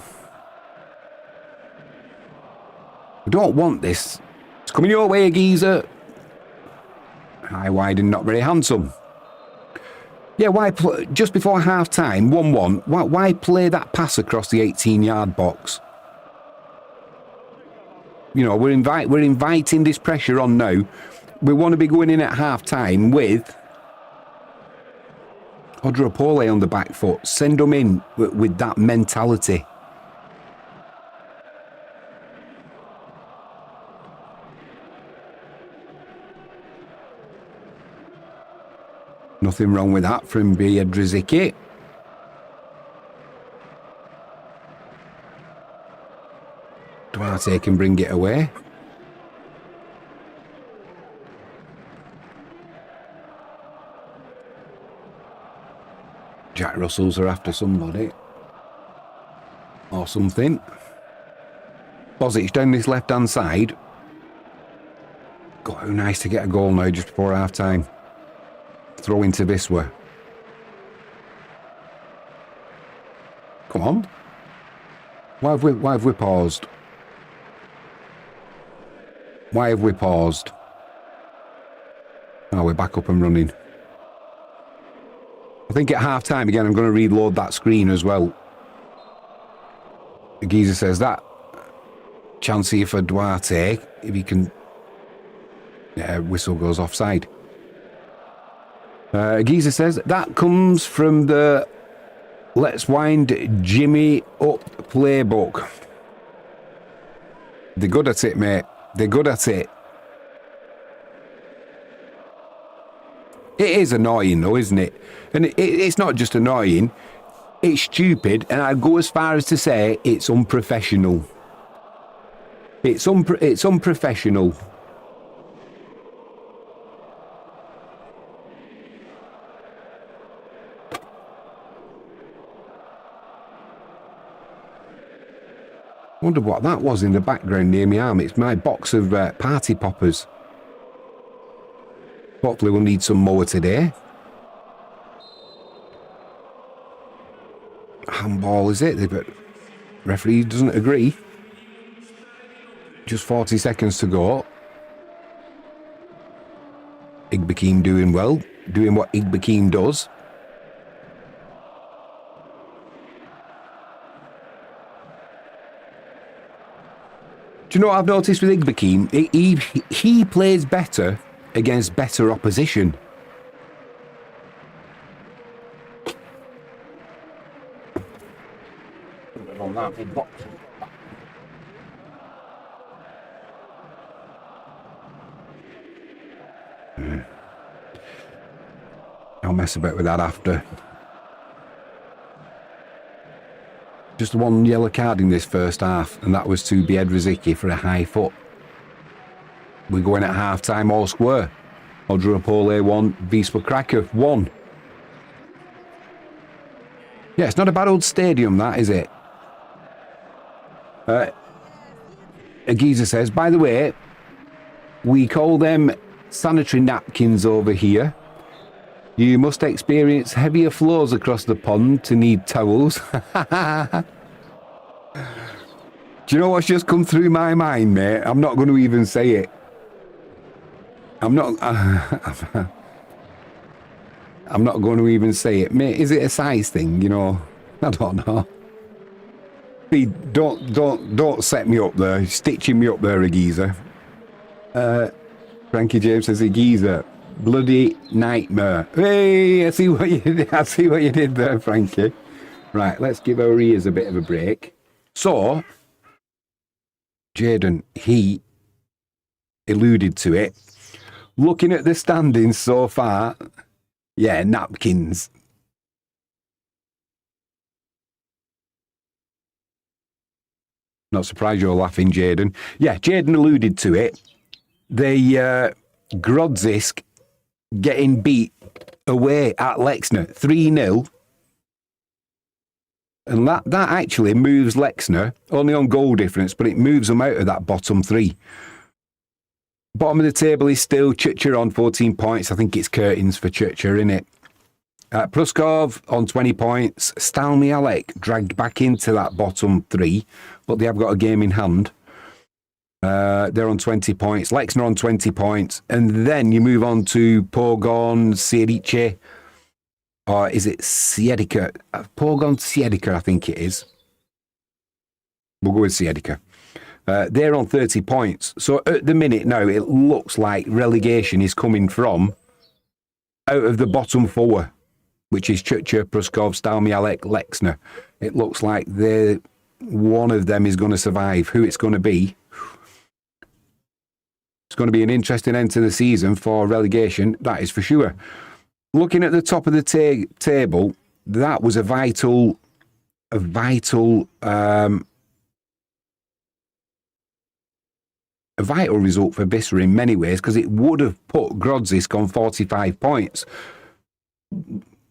We don't want this. It's coming your way, geezer. High, wide, and not very handsome. Yeah, why just before half-time, 1-1, why play that pass across the 18-yard box? You know, we're inviting this pressure on now. We want to be going in at half-time with Odra Opole on the back foot. Send them in with that mentality. Nothing wrong with that from Biedrzycki. Duarte can bring it away. Jack Russells are after somebody. Or something. Bozic down this left-hand side. God, how nice to get a goal now just before half-time. Throw into Wisła. Come on. Why have we paused? Why have we paused? Oh, we're back up and running. I think at half-time again, I'm going to reload that screen as well. The geezer says that chance here for Duarte, if he can... Yeah, whistle goes offside. Geezer says that comes from the Let's Wind Jimmy Up playbook. They're good at it, mate. They're good at it. It is annoying though, isn't it? And it's not just annoying, it's stupid, and I'd go as far as to say it's unprofessional. It's unprofessional. Wonder what that was in the background near my arm. It's my box of party poppers. Hopefully we'll need some more today. Handball, is it? But referee doesn't agree. Just 40 seconds to go. Igbekeem doing well. Doing what Igbekeem does. Do you know what I've noticed with Igbekeem? He plays better against better opposition. On that big box. I'll mess about with that after. Just one yellow card in this first half, and that was to Biedrzycki for a high foot. We're going at half-time all square. Odra Opole 1, Wisla Krakow 1. Yeah, it's not a bad old stadium, that, is it? A geezer says, by the way, we call them sanitary napkins over here. You must experience heavier flows across the pond to need towels. Do you know what's just come through my mind, mate? I'm not going to even say it. I'm not going to even say it, mate. Is it a size thing? You know, I don't know. See, don't set me up there. Stitching me up there, a geezer. Frankie James says, a geezer. Bloody nightmare. Hey, I see what you did. I see what you did there, Frankie. Right, let's give our ears a bit of a break. So, Jaden, he alluded to it. Looking at the standings so far, Yeah, napkins. Not surprised you're laughing, Jaden. Yeah, Jaden alluded to it. The Grodzisk getting beat away at Lexner 3-0. And that actually moves Lexner, only on goal difference, but it moves them out of that bottom three. Bottom of the table is still Chucha on 14 points. I think it's curtains for Chucha, isn't it? Pruskov on 20 points. Stalmy Alec dragged back into that bottom three, but they have got a game in hand. They're on 20 points. Lexner on 20 points. And then you move on to Pogon, Sierice, or is it Siedica? Pogon Siedica, I think it is. We'll go with Siedica. They're on 30 points. So at the minute now, it looks like relegation is coming from out of the bottom four, which is Chucha, Pruskov, Stalmialek, Lexner. It looks like one of them is going to survive. Who it's going to be? It's going to be an interesting end to the season for relegation, that is for sure. Looking at the top of the table, that was a vital result for Bissa in many ways, because it would have put Grodzisk on 45 points.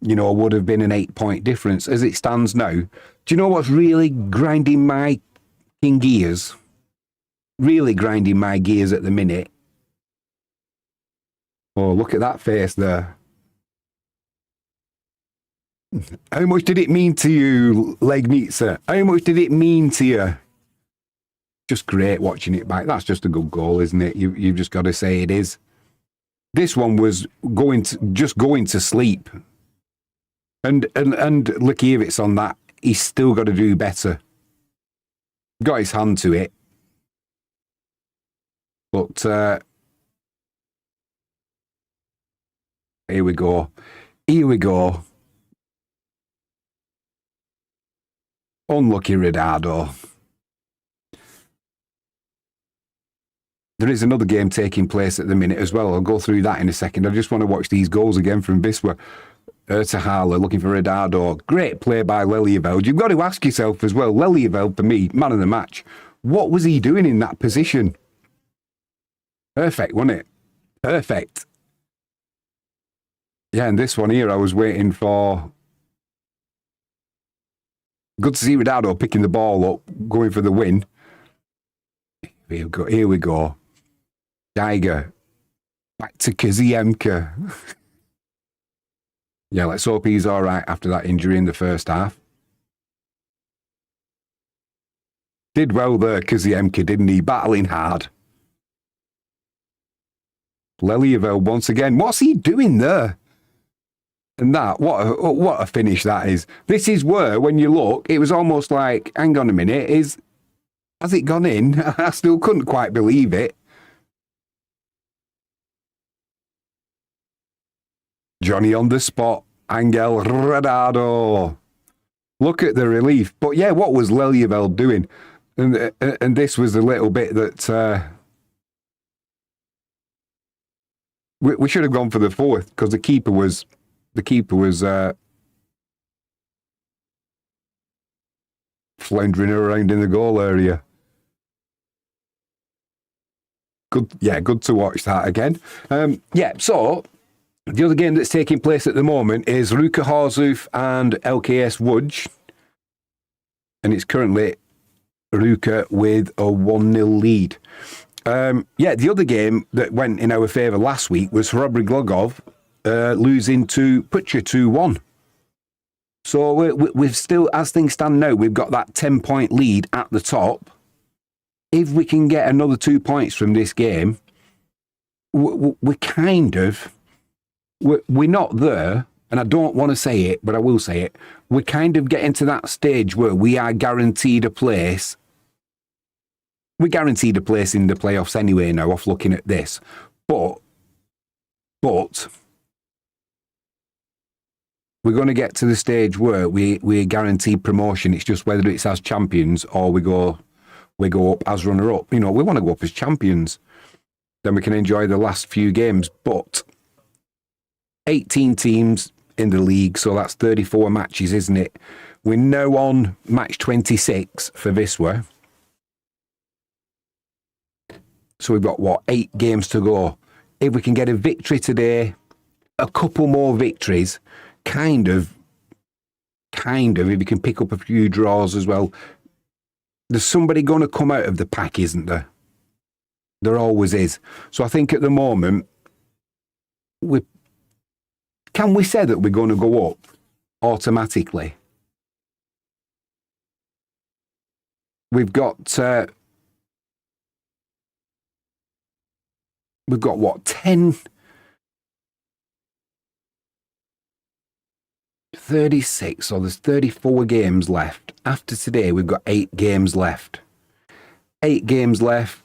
You know, would have been an 8-point difference. As it stands now, do you know what's really grinding my gears? Really grinding my gears at the minute. Oh, look at that face there. How much did it mean to you, Legnica? How much did it mean to you? Just great watching it back. That's just a good goal, isn't it? You've just got to say it is. This one was going to sleep. And Likiewicz on that, he's still got to do better. Got his hand to it. But here we go. Here we go. Unlucky Ridado. There is another game taking place at the minute as well. I'll go through that in a second. I just want to watch these goals again from Wisła. Ertahala looking for Ridado. Great play by Lelieveld. You've got to ask yourself as well, Lelieveld, for me, man of the match, what was he doing in that position? Perfect, wasn't it? Perfect. Yeah, and this one here I was waiting for. Good to see Ridado picking the ball up, going for the win. Here we go. Geiger. Back to Kaziemka. Yeah, let's hope he's all right after that injury in the first half. Did well there, Kaziemka, didn't he? Battling hard. Lelieveld once again. What's he doing there? And that, what a finish that is. This is where, when you look, it was almost like, hang on a minute, has it gone in? I still couldn't quite believe it. Johnny on the spot. Angel Radado. Look at the relief. But yeah, what was Lelieveld doing? And this was a little bit that we should have gone for the fourth, because the keeper was floundering around in the goal area. Good to watch that again. So the other game that's taking place at the moment is Ruka Horzuf and LKS Łódź. And it's currently Ruka with a 1-0 lead. The other game that went in our favour last week was Hrobry Glogov losing to Pucha 2-1. So we've still, as things stand now, we've got that 10-point lead at the top. If we can get another 2 points from this game, we're not there, and I don't want to say it, but I will say it. We're kind of getting to that stage where we are guaranteed a place. We're guaranteed a place in the playoffs anyway now, off looking at this. But we're going to get to the stage where we're guaranteed promotion. It's just whether it's as champions or we go up as runner-up. You know, we want to go up as champions. Then we can enjoy the last few games. But 18 teams in the league, so that's 34 matches, isn't it? We're now on match 26 for Wisla. So we've got, what, 8 games to go. If we can get a victory today, a couple more victories, kind of, if we can pick up a few draws as well. There's somebody going to come out of the pack, isn't there? There always is. So I think at the moment, can we say that we're going to go up automatically? We've got what, 10, 36, so there's 34 games left. After today, we've got 8 games left. 8 games left,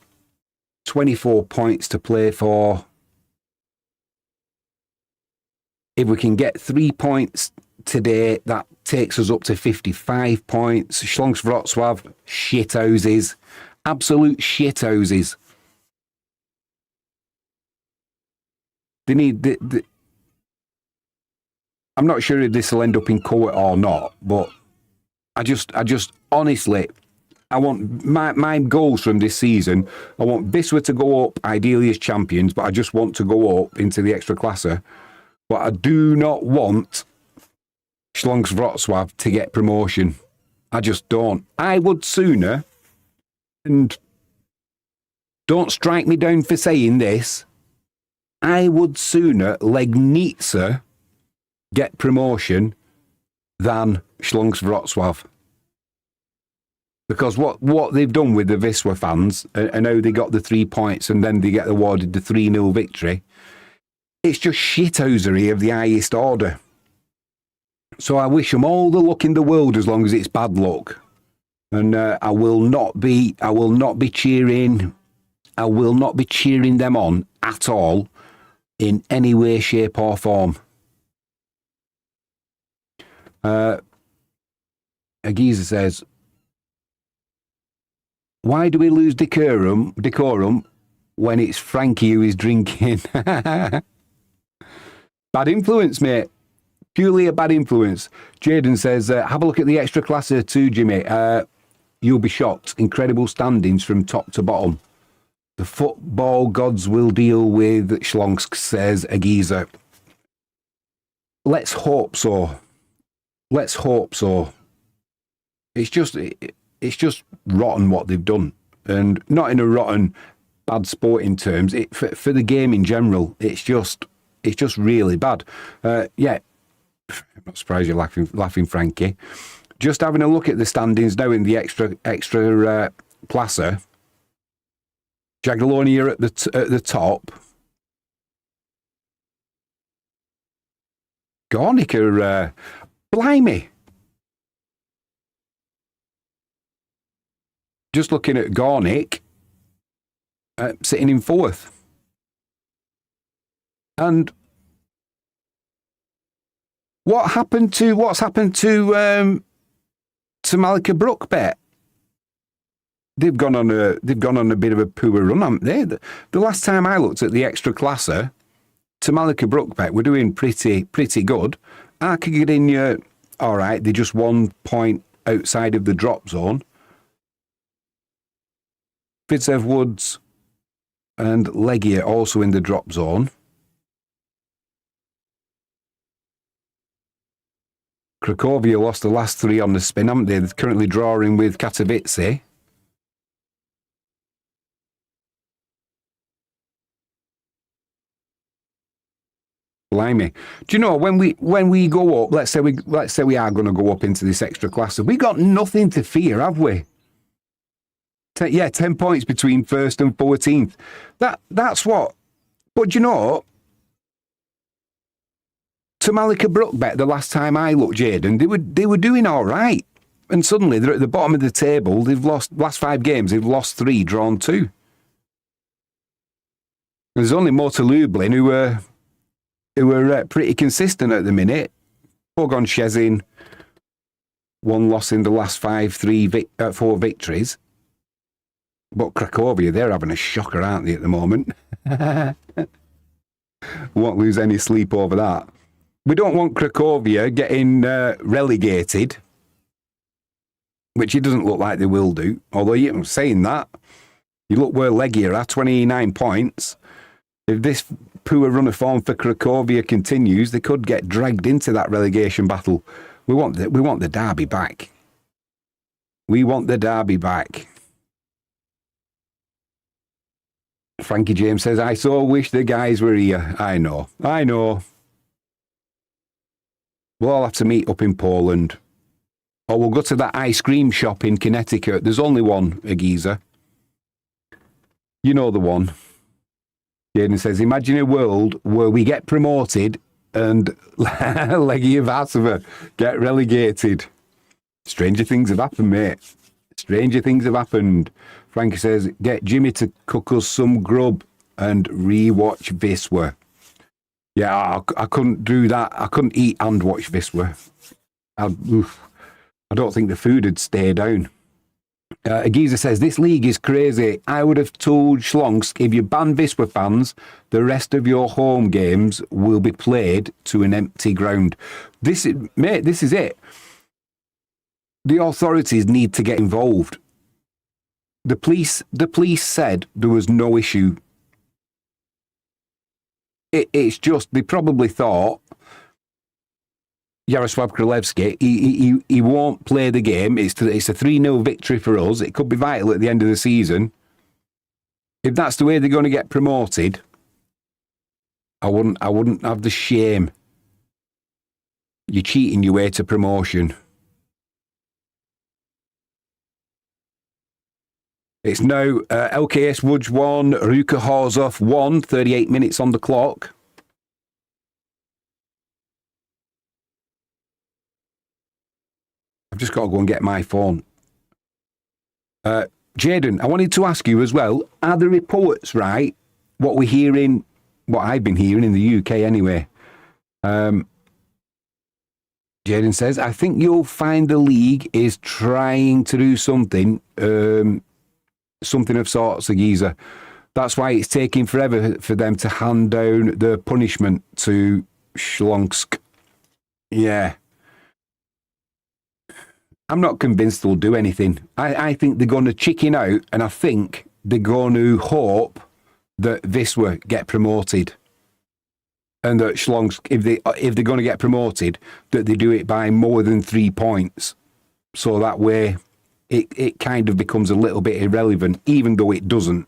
24 points to play for. If we can get 3 points today, that takes us up to 55 points. Śląsk Wrocław, shithouses. Absolute shithouses. They need... I'm not sure if this will end up in court or not, but I just honestly, I want my goals from this season. I want Wisla to go up, ideally as champions, but I just want to go up into the Ekstraklasa. But I do not want Śląsk Wrocław to get promotion. I just don't. I would sooner, and don't strike me down for saying this, I would sooner Legnica get promotion than Śląsk Wrocław. Because what they've done with the Wisla fans, and how they got the 3 points and then they get awarded the 3-0 victory, it's just shithousery of the highest order. So I wish them all the luck in the world as long as it's bad luck. And I will not be cheering them on at all in any way, shape or form. Agiza says, why do we lose decorum when it's Frankie who is drinking? Bad influence, mate. Purely a bad influence. Jaden says, have a look at the Ekstraklasa too, Jimmy. You'll be shocked. Incredible standings from top to bottom. The football gods will deal with Śląsk, says Agiza. Let's hope so. Let's hope so. It's just rotten what they've done, and not in a rotten, bad sporting terms. For the game in general, it's just really bad. Yeah, I'm not surprised you're laughing, Frankie. Just having a look at the standings now in the extra Klasa. Jagiellonia at the top. Górnik are blimey. Just looking at Górnik, sitting in 4th. And what's happened to Malika Brookbet? They've gone on a bit of a poor run, haven't they? The last time I looked at the Ekstraklasa, Malika Brookbet were doing pretty good. Arkagidinya, all right, they're just 1 point outside of the drop zone. Fidsev Woods and Legia also in the drop zone. Cracovia lost the last 3 on the spin, haven't they? They're currently drawing with Katowice. Blimey. Do you know, when we go up, let's say we are going to go up into this Ekstraklasa, we got nothing to fear, have we? 10 points between 1st and 14th. That's what. But do you know, to Malika Brookbet, the last time I looked, Jaden, they were doing all right. And suddenly they're at the bottom of the table. They've lost last 5 games. They've lost 3, drawn 2. There's only Motor Lublin who were pretty consistent at the minute. Pogon Szczecin, 1 loss in the last 4 victories. But Cracovia, they're having a shocker, aren't they, at the moment? Won't lose any sleep over that. We don't want Cracovia getting relegated, which it doesn't look like they will do. Although, you're saying that, you look where Legia are, 29 points. If this poor run of form for Cracovia continues, they could get dragged into that relegation battle. We want the derby back. We want the derby back. Frankie James says, I so wish the guys were here. I know. We'll all have to meet up in Poland. Or we'll go to that ice cream shop in Connecticut. There's only one, Agiza. You know the one. Jaden says, imagine a world where we get promoted and Legia Varsova get relegated. Stranger things have happened, mate. Stranger things have happened. Frankie says, get Jimmy to cook us some grub and rewatch Wisla. Yeah, I couldn't do that. I couldn't eat and watch Wisla. I don't think the food would stay down. Agiza says, this league is crazy. I would have told Schlonsk, if you ban Wisla fans, the rest of your home games will be played to an empty ground. This is it. The authorities need to get involved. The police said there was no issue. It's just, they probably thought Yaroslav Kralevsky, he won't play the game. It's a 3-0 victory for us. It could be vital at the end of the season. If that's the way they're going to get promoted, I wouldn't have the shame. You're cheating your way to promotion. It's now LKS Woods 1, Ruka Horzov 1, 38 minutes on the clock. I've just got to go and get my phone. Jaden, I wanted to ask you as well, are the reports right? What we're hearing, what I've been hearing in the UK anyway. Jaden says, I think you'll find the league is trying to do something, something of sorts, Agiza. That's why it's taking forever for them to hand down the punishment to Schlonsk. Yeah. I'm not convinced they'll do anything. I think they're going to chicken out, and I think they're going to hope that Wisla get promoted. And that Schlonsk, if they're going to get promoted, that they do it by more than 3 points. So that way it kind of becomes a little bit irrelevant, even though it doesn't.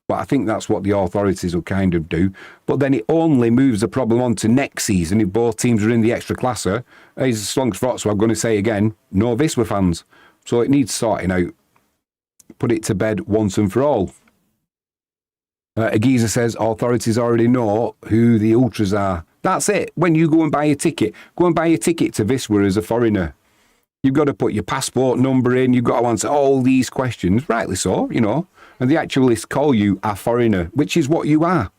But I think that's what the authorities will kind of do. But then it only moves the problem on to next season if both teams are in the extra classer. As Schlonsk Wrocław, I'm going to say again, no Wisla fans. So it needs sorting out. Put it to bed once and for all. Agiza says authorities already know who the ultras are. That's it. When you go and buy a ticket, go and buy a ticket to Wisla as a foreigner. You've got to put your passport number in. You've got to answer all these questions. Rightly so, you know. And they actually call you a foreigner, which is what you are.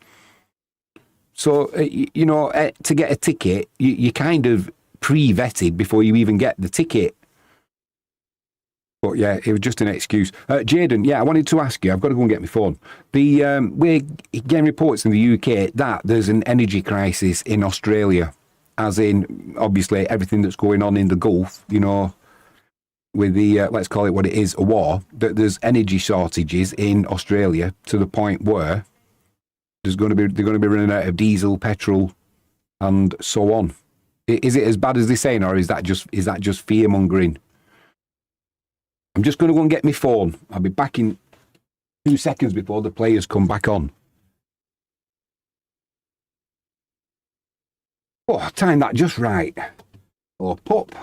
So, you know, to get a ticket, you kind of pre-vetted before you even get the ticket. But yeah, it was just an excuse. Jaden, yeah, I wanted to ask you, I've got to go and get my phone. We're getting reports in the UK that there's an energy crisis in Australia, as in, obviously, everything that's going on in the Gulf, you know, with the, let's call it what it is, a war, that there's energy shortages in Australia to the point where they're going to be running out of diesel, petrol, and so on. Is it as bad as they're saying, or is that just fear mongering? I'm just going to go and get my phone. I'll be back in 2 seconds before the players come back on. Oh, I timed that just right. Oh, pup.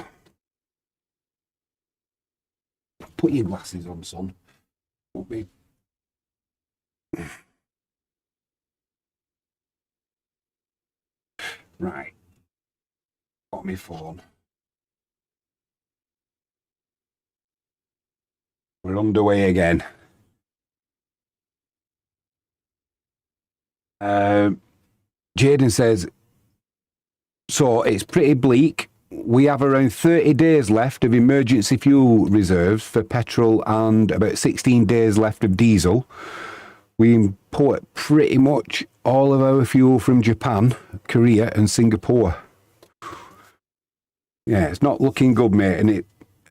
Put your glasses on, son. Won't be. Right. Got my phone. We're underway again. Jaden says, so it's pretty bleak. We have around 30 days left of emergency fuel reserves for petrol and about 16 days left of diesel. We import pretty much all of our fuel from Japan, Korea and Singapore. Yeah, it's not looking good, mate.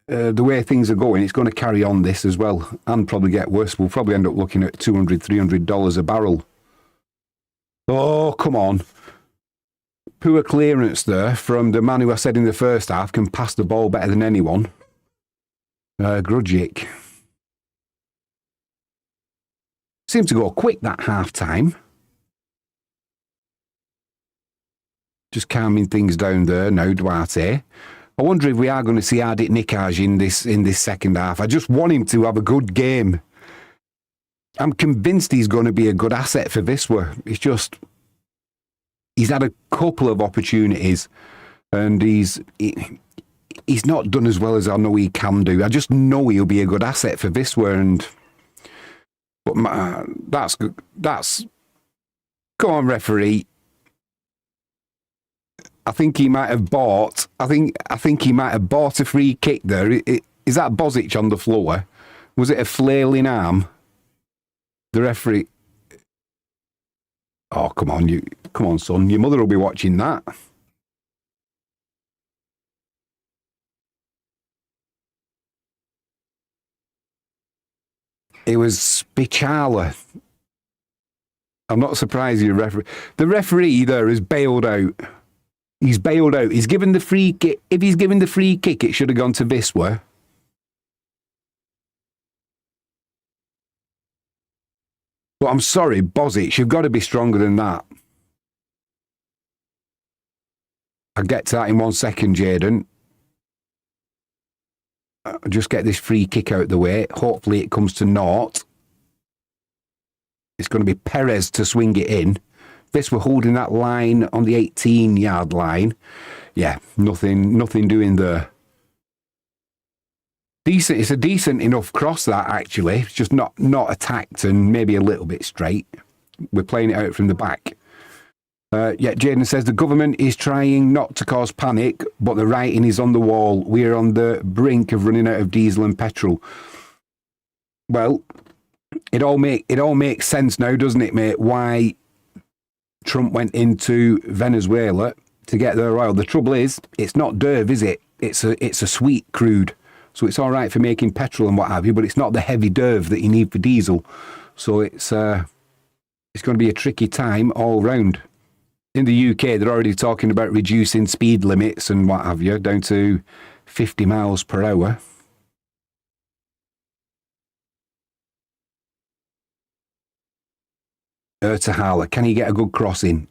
And the way things are going, it's going to carry on this as well and probably get worse. We'll probably end up looking at $200, $300 a barrel. Oh, come on. Poor clearance there from the man who I said in the first half can pass the ball better than anyone. Grudgic. Seemed to go quick that half time. Just calming things down there now, Duarte. I wonder if we are going to see Ardit Nikaj in this second half. I just want him to have a good game. I'm convinced he's going to be a good asset for Wisla. It's just he's had a couple of opportunities and he's not done as well as I know he can do. I just know he'll be a good asset for Wisla, but that's come on, referee. I think he might have bought. I think he might have bought a free kick there. Is that Bozic on the floor? Was it a flailing arm? The referee. Oh, come on, son. Your mother will be watching that. It was Spichala. I'm not surprised you referee. The referee there has bailed out. He's bailed out. He's given the free kick. If he's given the free kick, it should have gone to Wisla. But I'm sorry, Bozic, you've got to be stronger than that. I'll get to that in 1 second, Jaden. I'll just get this free kick out of the way. Hopefully it comes to naught. It's going to be Perez to swing it in. Wisla holding that line on the 18-yard line. Yeah, nothing doing there. Decent. It's a decent enough cross, that, actually. It's just not attacked and maybe a little bit straight. We're playing it out from the back. Yeah, Jaden says the government is trying not to cause panic, but the writing is on the wall. We're on the brink of running out of diesel and petrol. Well, it all makes sense now, doesn't it, mate? Why Trump went into Venezuela to get their oil. The trouble is, it's not DERV, is it? It's a sweet crude. So it's all right for making petrol and what have you, but it's not the heavy DERV that you need for diesel. So it's going to be a tricky time all round. In the UK, they're already talking about reducing speed limits and what have you, down to 50 miles per hour. Ertahala, can he get a good crossing?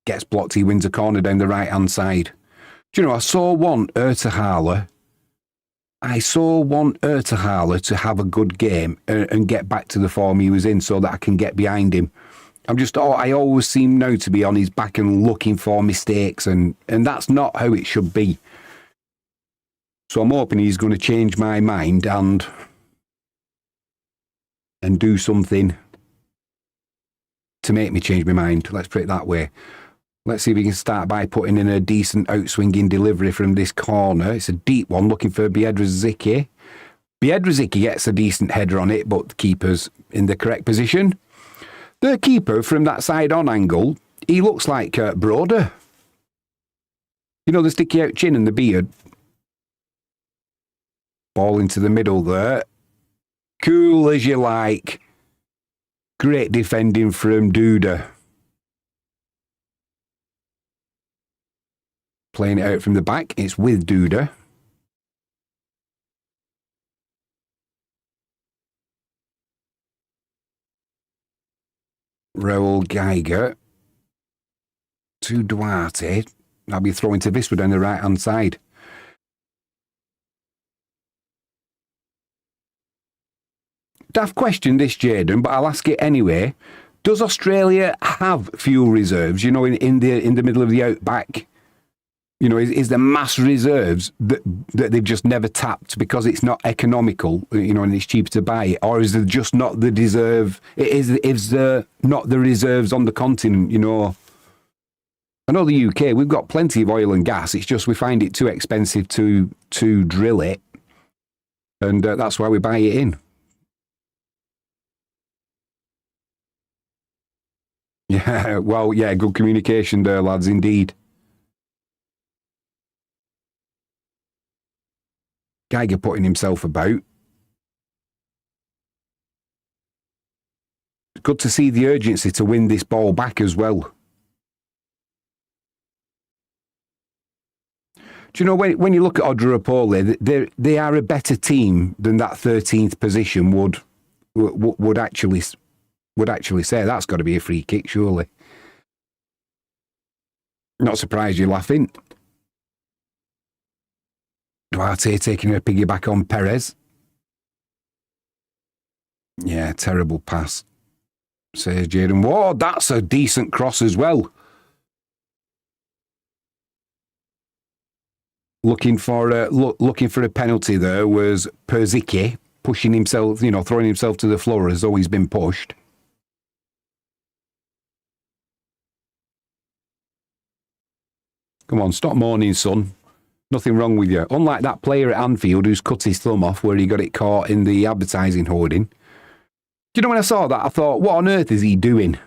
Gets blocked, he wins a corner down the right-hand side. Do you know, I saw one Ertahala to have a good game and get back to the form he was in so that I can get behind him. I always seem now to be on his back and looking for mistakes, and that's not how it should be. So I'm hoping he's going to change my mind and do something to make me change my mind. Let's put it that way. Let's see if we can start by putting in a decent outswinging delivery from this corner. It's a deep one, looking for Biedrzycki. Biedrzycki gets a decent header on it, but the keeper's in the correct position. The keeper from that side-on angle, he looks like Broder. You know, the sticky out chin and the beard. Ball into the middle there. Cool as you like. Great defending from Duda. Playing it out from the back. It's with Duda. Raul Geiger. To Duarte. I'll be throwing to Wisla down the right-hand side. Daft question this, Jaden, but I'll ask it anyway. Does Australia have fuel reserves, you know, in the middle of the outback? You know, is there mass reserves that they've just never tapped because it's not economical, you know, and it's cheaper to buy it? Or is there just not the reserve? Is there not the reserves on the continent, you know? I know the UK, we've got plenty of oil and gas. It's just we find it too expensive to drill it. And that's why we buy it in. Yeah, well, yeah, good communication there, lads, indeed. Geiger putting himself about. Good to see the urgency to win this ball back as well. Do you know, when you look at Odra Opole, they are a better team than that 13th position would actually say. That's got to be a free kick, surely. Not surprised you're laughing. Duarte taking a piggyback on Perez. Yeah, terrible pass. Says Jaden Ward. That's a decent cross as well. Looking for a penalty there was Perzicki pushing himself, throwing himself to the floor as though he's been pushed. Come on, stop moaning, son. Nothing wrong with you. Unlike that player at Anfield who's cut his thumb off where he got it caught in the advertising hoarding. Do you know when I saw that, I thought, what on earth is he doing?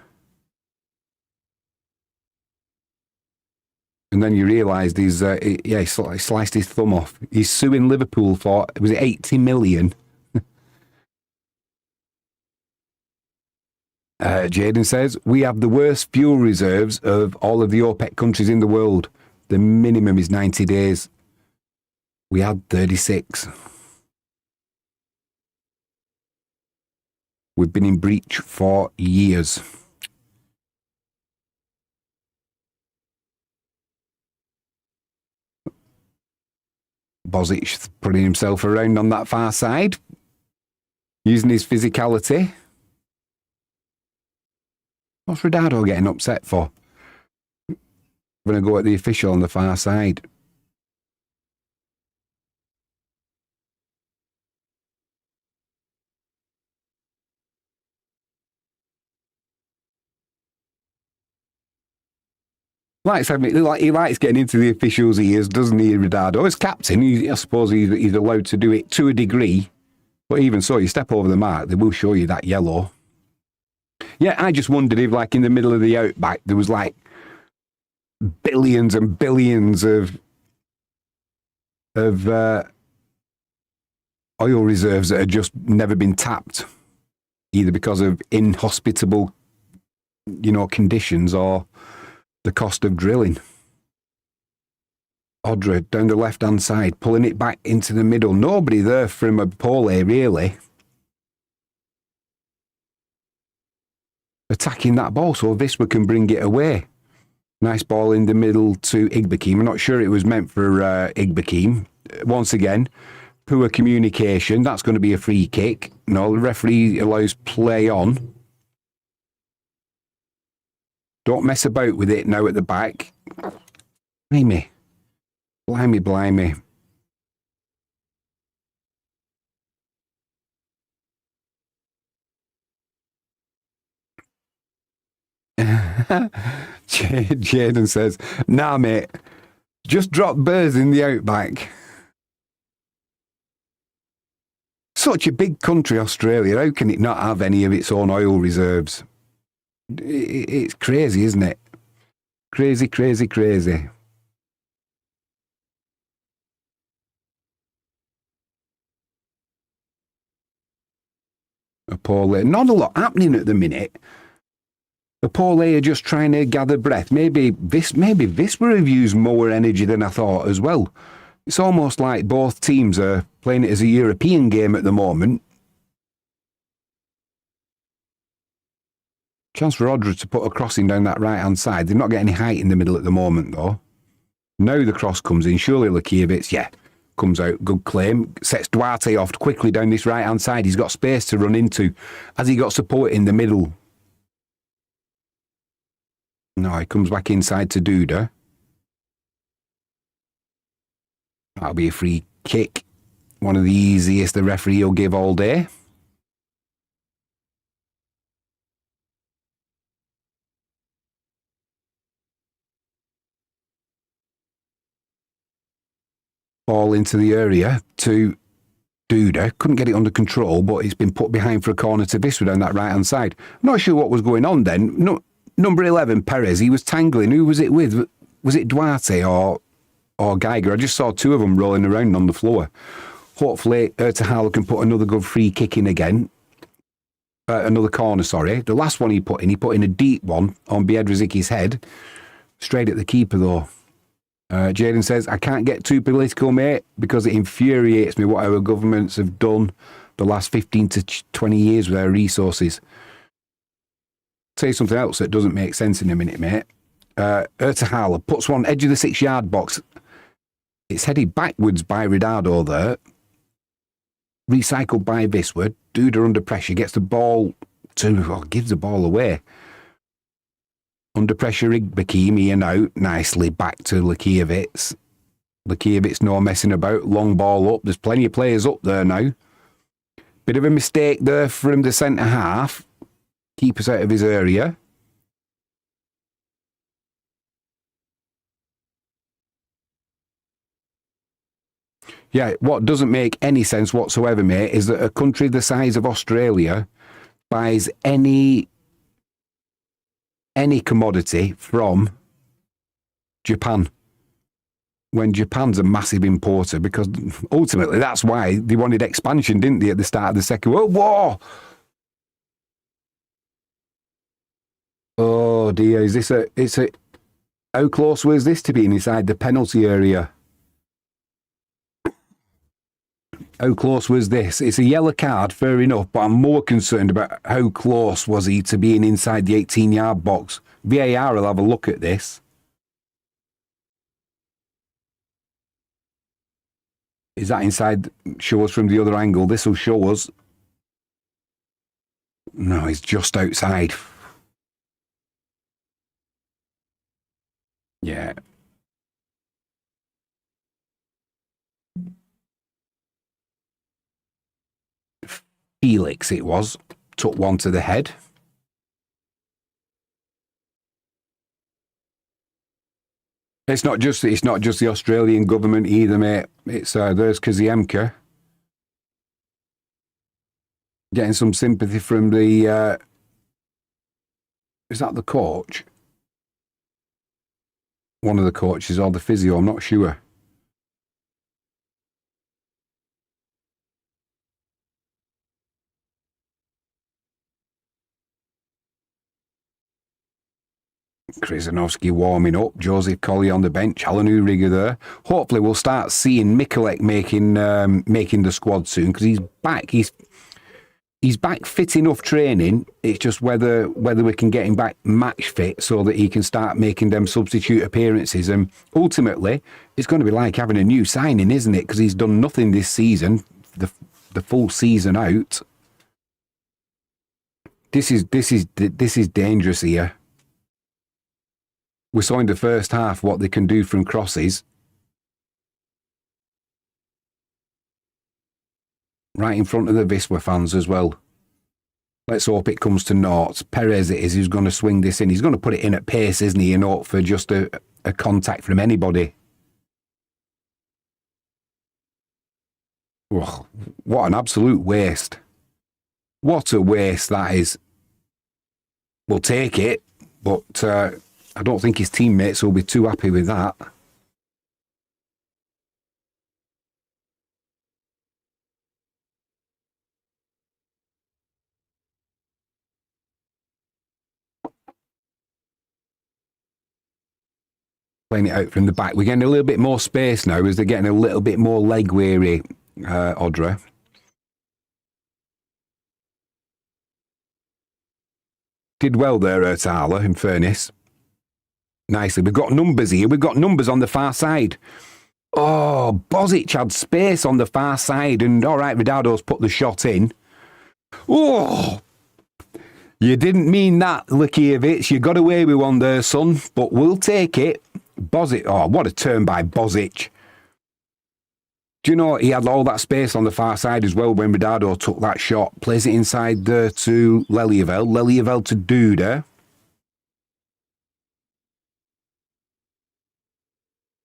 And then you realised he sliced his thumb off. He's suing Liverpool for, was it 80 million? Jaden says, we have the worst fuel reserves of all of the OPEC countries in the world. The minimum is 90 days. We had 36. We've been in breach for years. Bozic putting himself around on that far side, using his physicality. What's Rodado getting upset for? I'm going to go at the official on the far side. He likes getting into the officials' ears, doesn't he, Rodado? As captain, I suppose he's allowed to do it to a degree. But even so, you step over the mark, they will show you that yellow. Yeah, I just wondered if, like, in the middle of the outback, there was, like, billions and billions of oil reserves that had just never been tapped, either because of inhospitable, conditions or the cost of drilling. Odra down the left-hand side, pulling it back into the middle. Nobody there from Opole, really. Attacking that ball so Wisla can bring it away. Nice ball in the middle to Igbekim. I'm not sure it was meant for Igbekim. Once again, poor communication. That's going to be a free kick. No, the referee allows play on. Don't mess about with it now at the back. Blimey. Blimey. Jaden says, nah, mate. Just drop birds in the outback. Such a big country, Australia. How can it not have any of its own oil reserves? It's crazy, isn't it? Crazy. Opole. Not a lot happening at the minute. Opole are just trying to gather breath. Maybe Wisla have used more energy than I thought as well. It's almost like both teams are playing it as a European game at the moment. Chance for Odra to put a crossing down that right-hand side. They've not got any height in the middle at the moment, though. Now the cross comes in. Surely Lakiewicz, comes out. Good claim. Sets Duarte off quickly down this right-hand side. He's got space to run into. Has he got support in the middle? No, he comes back inside to Duda. That'll be a free kick. One of the easiest the referee will give all day. Ball into the area to Duda. Couldn't get it under control, but it's been put behind for a corner to Wisla down that right-hand side. I'm not sure what was going on then. Number 11, Perez. He was tangling. Who was it with? Was it Duarte or Geiger? I just saw two of them rolling around on the floor. Hopefully, Ertahala can put another good free kick in again. Another corner, sorry. The last one he put in a deep one on Biedrzycki's head. Straight at the keeper, though. Jaden says, I can't get too political, mate, because it infuriates me what our governments have done the last 15 to 20 years with our resources. I'll tell you something else that doesn't make sense in a minute, mate. Ertahala puts one edge of the 6-yard box. It's headed backwards by Ridado there. Recycled by Wisla. Duda under pressure, gets the ball gives the ball away. Under pressure, Igbakimi and out. Nicely back to Lakiewicz. Lakiewicz no messing about. Long ball up. There's plenty of players up there now. Bit of a mistake there from the centre half. Keeper's out of his area. Yeah, what doesn't make any sense whatsoever, mate, is that a country the size of Australia buys any commodity from Japan when Japan's a massive importer, because ultimately that's why they wanted expansion, didn't they, at the start of the Second World War? Oh dear, is this how close was this to being inside the penalty area? How close was this? It's a yellow card, fair enough, but I'm more concerned about how close was he to being inside the 18-yard box. VAR will have a look at this. Is that inside? Show us from the other angle. This will show us. No, he's just outside. Yeah. Felix it was, took one to the head. It's not just the Australian government either, mate. It's there's Kaziemka getting some sympathy from the. Is that the coach? One of the coaches or the physio? I'm not sure. Krzyzanowski warming up. Joseph Collier on the bench. Alan Uriga there. Hopefully we'll start seeing Mikulek making the squad soon, because he's back. He's back fit enough training. It's just whether we can get him back match fit so that he can start making them substitute appearances. And ultimately, it's going to be like having a new signing, isn't it? Because he's done nothing this season, the full season out. This is dangerous here. We saw in the first half what they can do from crosses. Right in front of the Wisla fans as well. Let's hope it comes to naught. Perez it is who's going to swing this in. He's going to put it in at pace, isn't he? And hope for just a contact from anybody. Oh, what an absolute waste. What a waste that is. We'll take it, but I don't think his teammates will be too happy with that. Playing it out from the back. We're getting a little bit more space now as they're getting a little bit more leg weary, Odra. Did well there, Ertahala, in fairness. Nicely. We've got numbers here. We've got numbers on the far side. Oh, Bozic had space on the far side, and all right, Ridado's put the shot in. Oh, you didn't mean that, Lakiewicz. You got away with one there, son, but we'll take it. Bozic, oh, what a turn by Bozic. Do you know he had all that space on the far side as well when Ridado took that shot? Plays it inside there to Lelievel. Lelievel to Duda.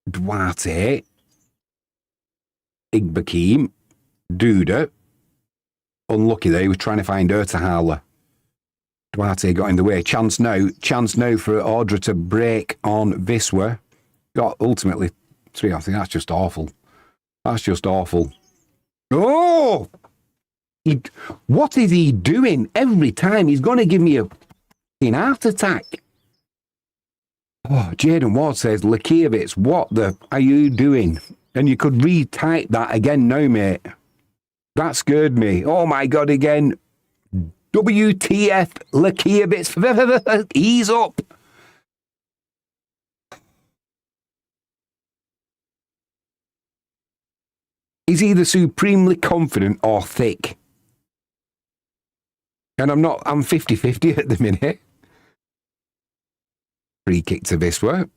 Duarte, Igbakim, Duda. Unlucky there, he was trying to find Ertahala. Duarte got in the way. Chance now for Odra to break on Wisla. Got ultimately 3. I think that's just awful. That's just awful. Oh! What is he doing every time? He's going to give me a heart attack. Oh, Jaden Ward says, Lakievich, what the are you doing? And you could retype that again now, mate. That scared me. Oh, my God, again. WTF, Lakievich. Ease up. He's either supremely confident or thick. And I'm 50-50 at the minute. Free kick to Wisla.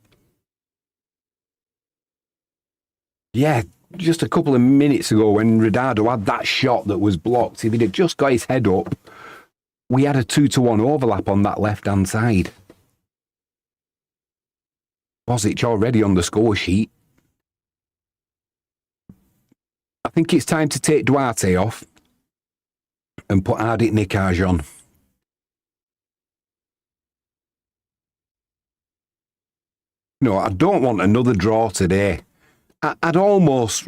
Yeah, just a couple of minutes ago when Rodado had that shot that was blocked, if he'd have just got his head up, we had a 2-1 overlap on that left-hand side. Bosic already on the score sheet. I think it's time to take Duarte off and put Ardit Nikaj on. No, I don't want another draw today. I'd almost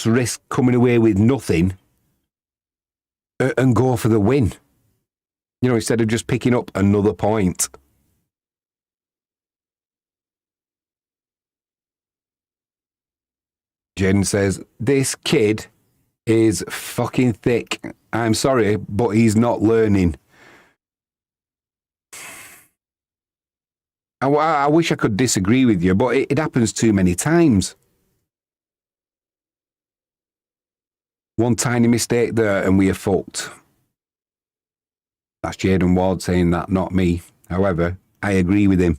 risk coming away with nothing and go for the win. You know, instead of just picking up another point. Jen says, this kid is fucking thick. I'm sorry, but he's not learning. I wish I could disagree with you, but it happens too many times. One tiny mistake there and we are fucked. That's Jaden Ward saying that, not me. However, I agree with him.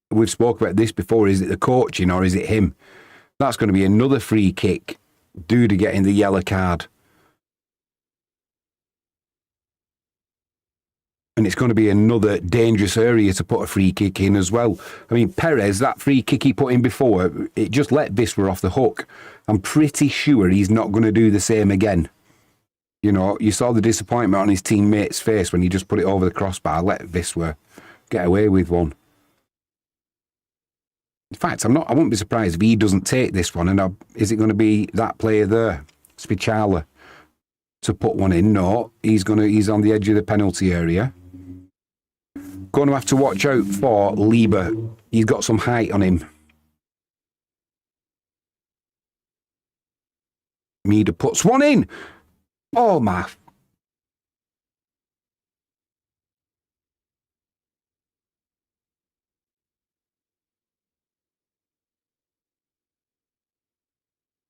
We've spoken about this before. Is it the coaching or is it him? That's going to be another free kick due to getting the yellow card. And it's going to be another dangerous area to put a free kick in as well. I mean, Perez, that free kick he put in before, it just let Wisla off the hook. I'm pretty sure he's not going to do the same again. You know, you saw the disappointment on his teammate's face when he just put it over the crossbar, let Wisla get away with one. In fact, I wouldn't be surprised if he doesn't take this one. And is it going to be that player there, Spichala, to put one in? No, he's on the edge of the penalty area. Going to have to watch out for Liga. He's got some height on him. Mida puts one in. Oh, my.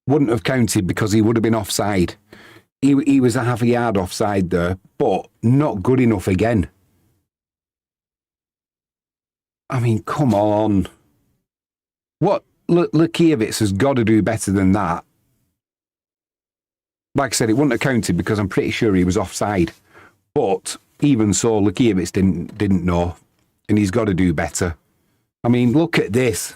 Wouldn't have counted because he would have been offside. He was a half a yard offside there, but not good enough again. I mean, come on. What Lakievich has got to do better than that. Like I said, it wouldn't have counted because I'm pretty sure he was offside. But even so, Lakievich didn't know, and he's got to do better. I mean, look at this.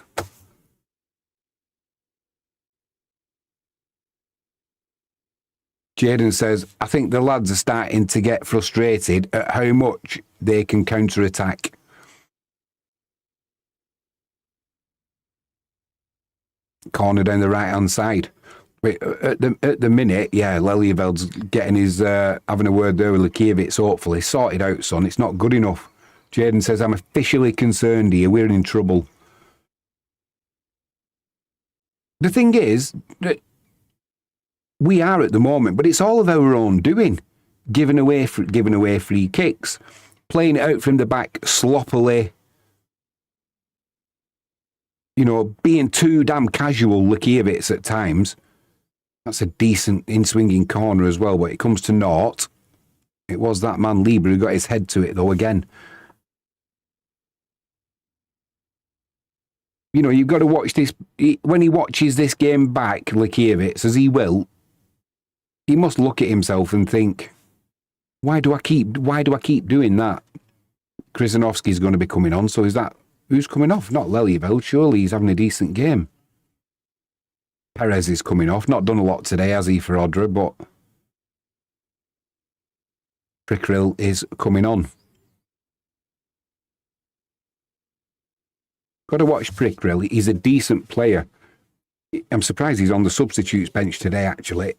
Jaden says, I think the lads are starting to get frustrated at how much they can counter-attack. Corner down the right-hand side. Wait, at the minute, yeah, Lelieveld's getting his, having a word there with Lakievich, hopefully. Sort it out, son. It's not good enough. Jaden says, I'm officially concerned here. We're in trouble. The thing is, that we are at the moment, but it's all of our own doing. Giving away free kicks. Playing it out from the back sloppily. You know, being too damn casual, Lakievich at times. That's a decent in-swinging corner as well, but it comes to naught. It was that man Liga who got his head to it, though, again. You know, you've got to watch this. When he watches this game back, Lakievich, as he will, he must look at himself and think, why do I keep doing that? Krzyzanowski's going to be coming on, so is that... Who's coming off? Not Lelieveld. Surely he's having a decent game. Perez is coming off. Not done a lot today, has he, for Odra, but... Prickrill is coming on. Got to watch Prickrill. He's a decent player. I'm surprised he's on the substitutes bench today, actually.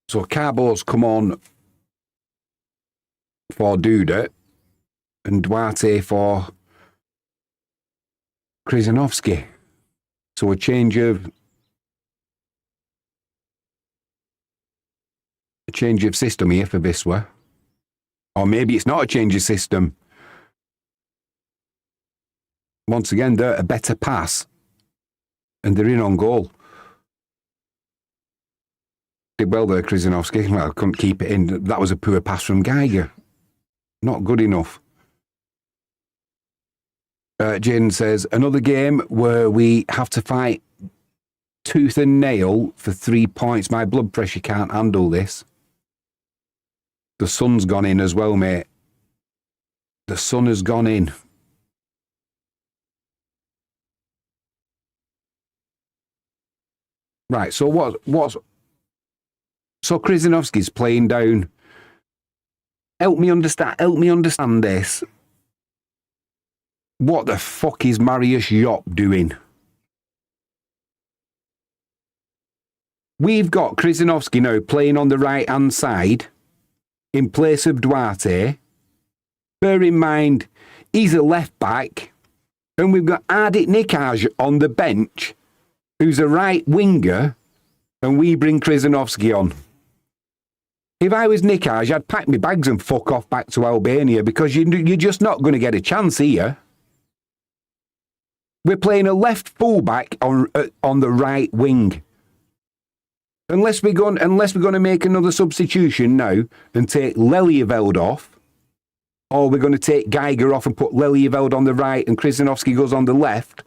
So Carbo's come on for Duda and Duarte for Krzyzanowski. So a change of system here for Wisla. Or maybe it's not a change of system. Once again, they're a better pass. And they're in on goal. Did well there, Krzyzanowski. Well, couldn't keep it in. That was a poor pass from Geiger. Not good enough. Jaden says, another game where we have to fight tooth and nail for 3 points. My blood pressure can't handle this. The sun's gone in as well, mate. The sun has gone in. Right, so what's so Krzyzanowski's playing down. Help me understand this. What the fuck is Mariusz Jop doing? We've got Krzyzanowski now playing on the right-hand side in place of Duarte. Bear in mind, he's a left-back. And we've got Ardit Nikaj on the bench, who's a right winger, and we bring Krzyzanowski on. If I was Nikaj, I'd pack my bags and fuck off back to Albania because you're just not going to get a chance here. We're playing a left fullback on the right wing. Unless we're going to make another substitution now and take Lelyeveld off, or we're going to take Geiger off and put Lelyeveld on the right and Krzyzanowski goes on the left,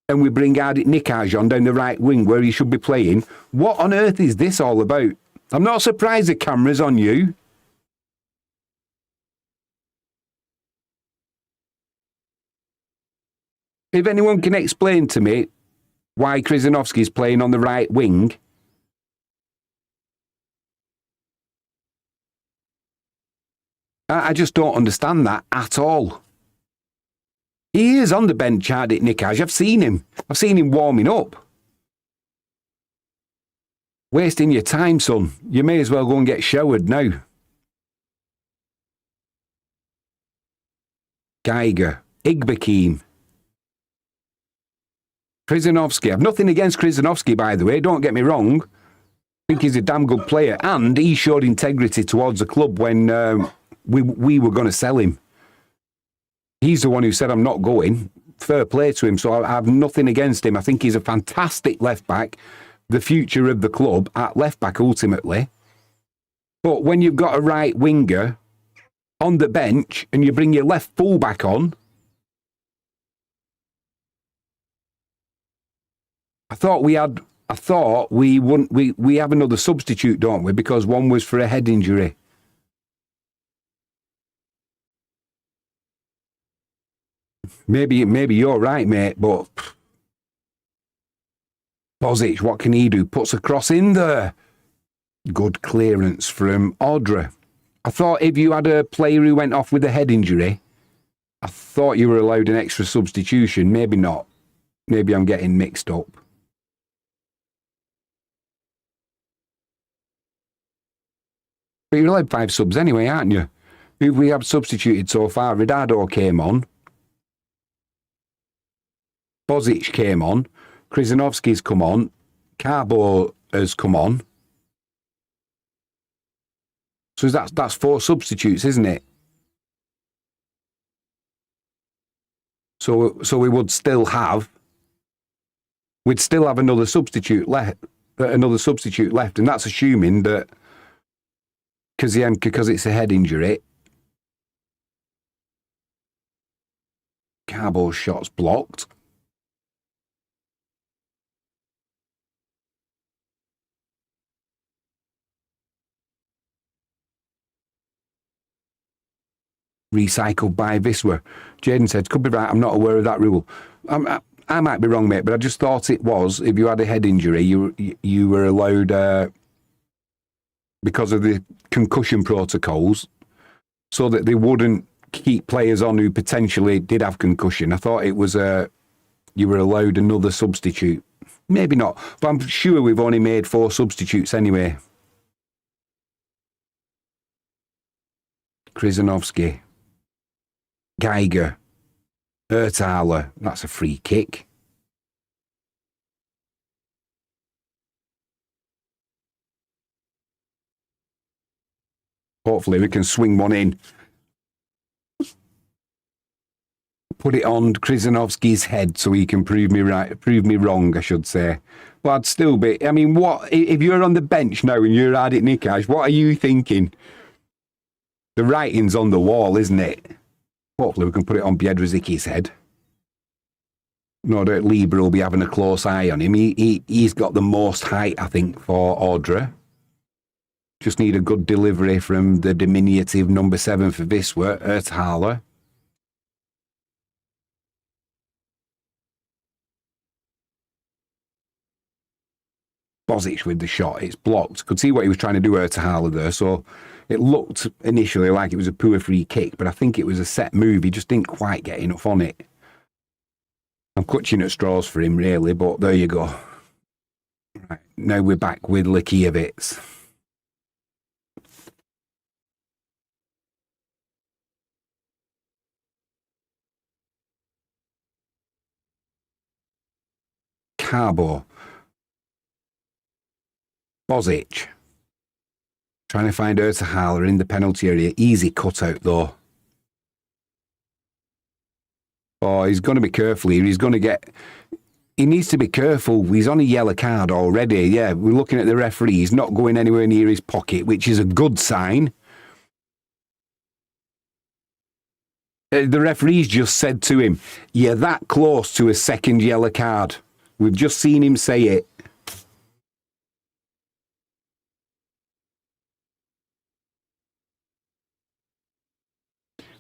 and we bring Ardit Nikaj on down the right wing where he should be playing. What on earth is this all about? I'm not surprised the camera's on you. If anyone can explain to me why Krzyzanowski's playing on the right wing, I just don't understand that at all. He is on the bench, Ardit Nikaj. I've seen him. I've seen him warming up. Wasting your time, son. You may as well go and get showered now. Geiger. Igbekeem. Krzyzanowski. I've nothing against Krzyzanowski, by the way. Don't get me wrong. I think he's a damn good player. And he showed integrity towards the club when we were going to sell him. He's the one who said, I'm not going. Fair play to him. So I have nothing against him. I think he's a fantastic left-back. The future of the club at left-back, ultimately. But when you've got a right winger on the bench and you bring your left full-back on, I thought we have another substitute, don't we? Because one was for a head injury. Maybe you're right, mate, but Bozic, what can he do? Puts a cross in there. Good clearance from Odra. I thought if you had a player who went off with a head injury, I thought you were allowed an extra substitution. Maybe not. Maybe I'm getting mixed up. But you're allowed 5 subs anyway, aren't you? Who we have substituted so far? Ridado came on. Bozic came on. Krzyzanowski's come on. Carbo has come on. So that's 4 substitutes, isn't it? So we'd still have another substitute left. And that's assuming that because it's a head injury. Carbo's shot's blocked. Recycled by Wisla. Jaden said, could be right, I'm not aware of that rule. I might be wrong, mate, but I just thought it was, if you had a head injury, you were allowed, because of the concussion protocols, so that they wouldn't keep players on who potentially did have concussion. I thought it was you were allowed another substitute. Maybe not, but I'm sure we've only made 4 substitutes anyway. Krizanovsky, Geiger, Erthaler, that's a free kick. Hopefully we can swing one in. Put it on Krizanovsky's head so he can prove me wrong, I should say. But I'd still be, I mean, what, if you're on the bench now and you're Radek Nikash, what are you thinking? The writing's on the wall, isn't it? Hopefully we can put it on Biedrzycki's head. No doubt Libra will be having a close eye on him. He's got the most height, I think, for Odra. Just need a good delivery from the diminutive number 7 for Wisła, Erthaler. Bozic with the shot. It's blocked. Could see what he was trying to do, Erthaler, there. So it looked initially like it was a poor free kick, but I think it was a set move. He just didn't quite get enough on it. I'm clutching at straws for him, really, but there you go. Right, now we're back with Likiewicz. Carbo. Bozic. Trying to find Erthaler in the penalty area. Easy cutout, though. Oh, he's going to be careful here. He's going to get... He needs to be careful. He's on a yellow card already. Yeah, we're looking at the referee. He's not going anywhere near his pocket, which is a good sign. The referee's just said to him, you're that close to a second yellow card. We've just seen him say it.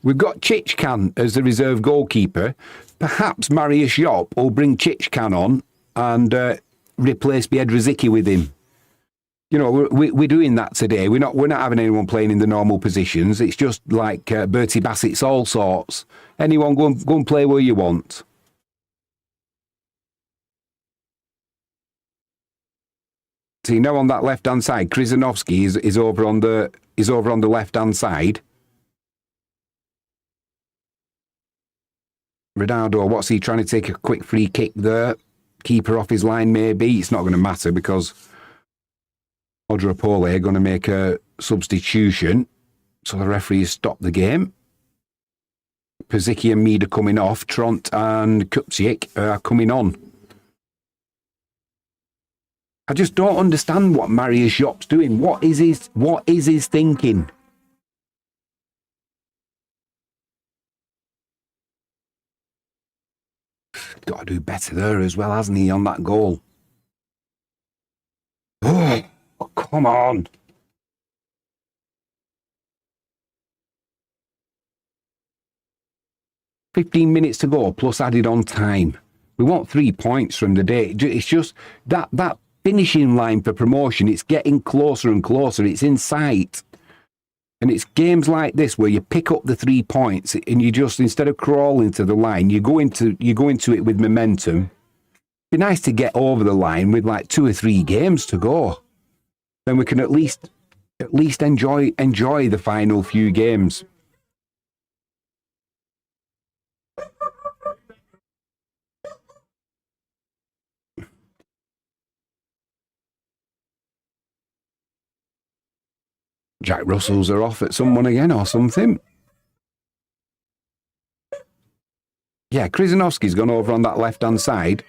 We've got Chichkan as the reserve goalkeeper. Perhaps Mariusz Jop will bring Chichkan on and replace Biedrzycki with him. You know, we're doing that today. We're not having anyone playing in the normal positions. It's just like Bertie Bassett's all sorts. Anyone go and play where you want. See, now on that left hand side, Krizanovsky is over on the left hand side. Ronaldo, what's he trying to take a quick free kick there? Keeper off his line, maybe. It's not going to matter because Odra Opole are going to make a substitution. So the referee has stopped the game. Pazicki and Mead are coming off. Tront and Kupcic are coming on. I just don't understand what Mariusz Jop's doing. What is his thinking? Got to do better there as well, hasn't he, on that goal? Oh, come on. $15 to go, plus added on time. We want 3 points from the day. It's just that finishing line for promotion, it's getting closer and closer. It's in sight. And it's games like this where you pick up the 3 points and you just, instead of crawling to the line, you go into it with momentum. It'd be nice to get over the line with like 2 or 3 games to go. Then we can at least enjoy the final few games. Jack Russells are off at someone again or something. Yeah, Krizanovsky's gone over on that left-hand side.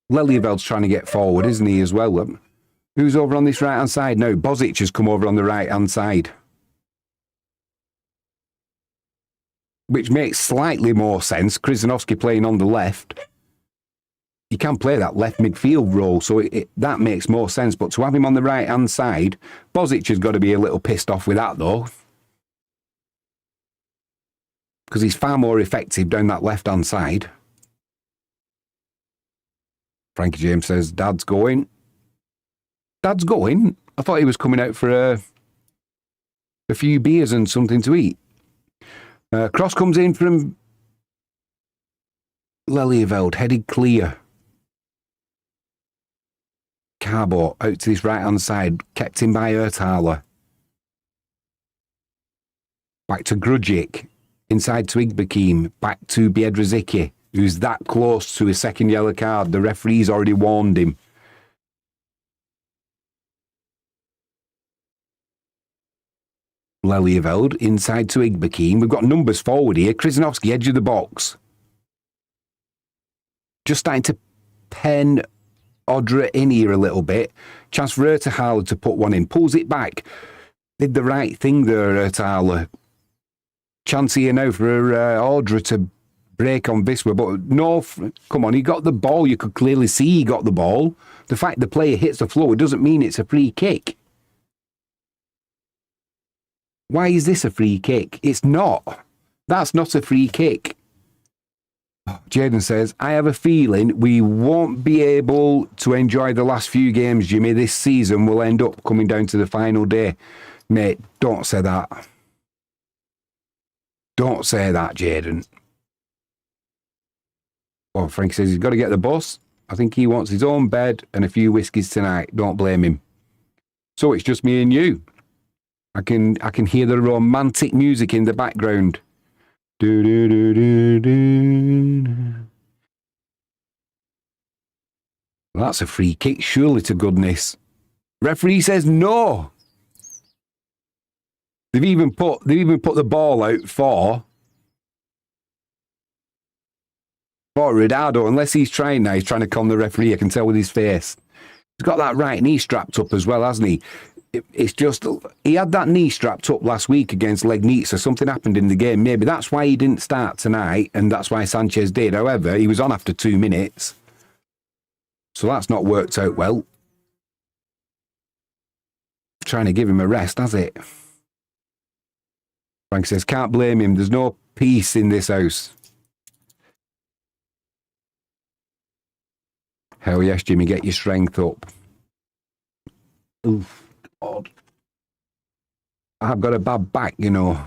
Lelieveld's trying to get forward, isn't he, as well? Who's over on this right-hand side now? Bozic has come over on the right-hand side. Which makes slightly more sense. Krizanovsky playing on the left. He can play that left midfield role, so that makes more sense. But to have him on the right-hand side, Bozic has got to be a little pissed off with that, though. Because he's far more effective down that left-hand side. Frankie James says, Dad's going. Dad's going? I thought he was coming out for a few beers and something to eat. Cross comes in from Lelyveld, headed clear. Carbo out to this right-hand side, kept in by Ertaler. Back to Grudjic, inside to Igbekim, back to Biedrzycki, who's that close to his second yellow card. The referee's already warned him. Lelyveld, inside to Igbekim. We've got numbers forward here. Krzyzanowski, edge of the box. Just starting to pen Odra in here a little bit. Chance for Ertaler to put one in. Pulls it back. Did the right thing there, Ertaler. Chance here now for Odra to break on Wisla, but no, come on, he got the ball. You could clearly see he got the ball. The fact the player hits the floor doesn't mean it's a free kick. Why is this a free kick? It's not. That's not a free kick. Jaden says, I have a feeling we won't be able to enjoy the last few games, Jimmy. This season will end up coming down to the final day. Mate, don't say that. Don't say that, Jaden. Well, Frank says he's got to get the bus. I think he wants his own bed and a few whiskies tonight. Don't blame him. So it's just me and you. I can hear the romantic music in the background. Do, do, do, do, do. That's a free kick, surely to goodness. Referee says no. They've even put the ball out for Ronaldo, unless he's trying now. He's trying to con the referee. I can tell with his face. He's got that right knee strapped up as well, hasn't he? It's just, he had that knee strapped up last week against Legnica. Something happened in the game. Maybe that's why he didn't start tonight, and that's why Sanchez did. However, he was on after 2 minutes. So that's not worked out well. Trying to give him a rest, has it? Frank says, can't blame him. There's no peace in this house. Hell yes, Jimmy, get your strength up. Oof, God. I've got a bad back, you know.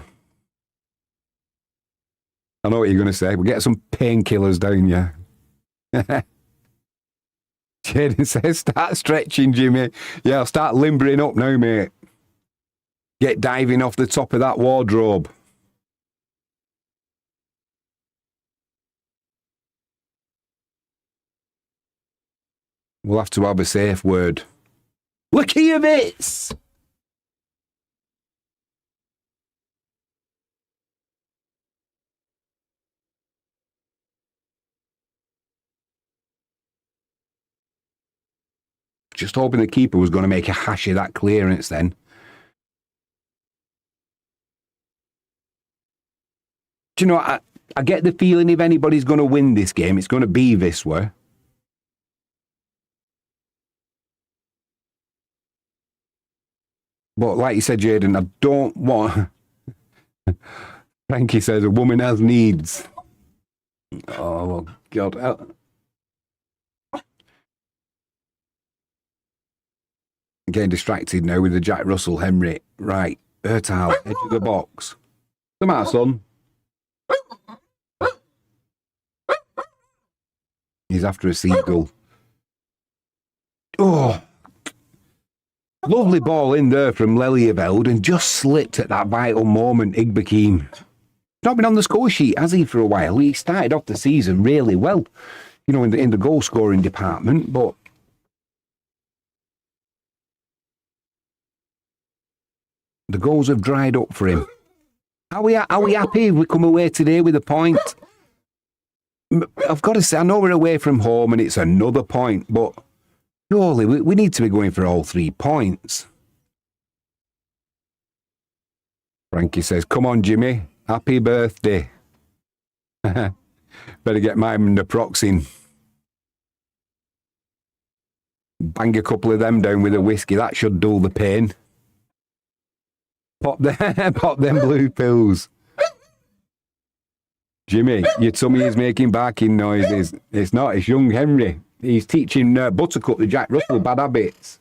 I know what you're going to say. We'll get some painkillers down you. Jaden says, start stretching, Jimmy. Yeah, I'll start limbering up now, mate. Get diving off the top of that wardrobe. We'll have to have a safe word. Lakievitz! Just hoping the keeper was going to make a hash of that clearance then. Do you know, I get the feeling if anybody's going to win this game, it's going to be Wisla. But like you said, Jaden, I don't want... Frankie says a woman has needs. Oh, God. Getting distracted now with the Jack Russell, Henry. Right, Ertal, edge of the box. Come out, son. He's after a seagull. Oh, lovely ball in there from Lelyveld and just slipped at that vital moment, Igbekim. Not been on the score sheet, has he, for a while? He started off the season really well, you know, in the goal scoring department, but the goals have dried up for him. Are we happy if we come away today with a point? I've got to say, I know we're away from home and it's another point, but surely we need to be going for all 3 points. Frankie says, come on, Jimmy. Happy birthday. Better get mine and the prox in. Bang a couple of them down with a whiskey. That should dull the pain. Pop them blue pills. Jimmy, your tummy is making barking noises. It's not, it's young Henry. He's teaching Buttercup, the Jack Russell, bad habits.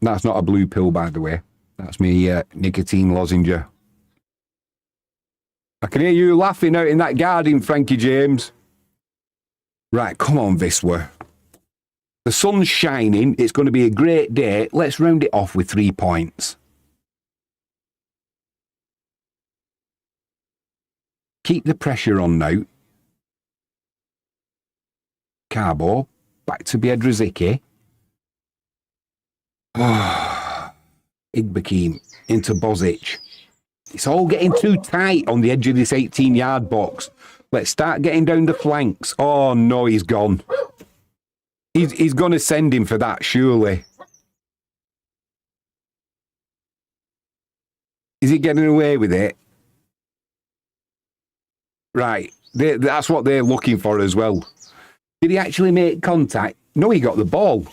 That's not a blue pill, by the way. That's me nicotine lozenge. I can hear you laughing out in that garden, Frankie James. Right, come on, Wisla. The sun's shining. It's going to be a great day. Let's round it off with 3 points. Keep the pressure on now. Carbo. Back to Biedrzycki. Igbekim into Bozic. It's all getting too tight on the edge of this 18-yard box. Let's start getting down the flanks. Oh, no, he's gone. He's going to send him for that, surely. Is he getting away with it? Right. That's what they're looking for as well. Did he actually make contact? No, he got the ball.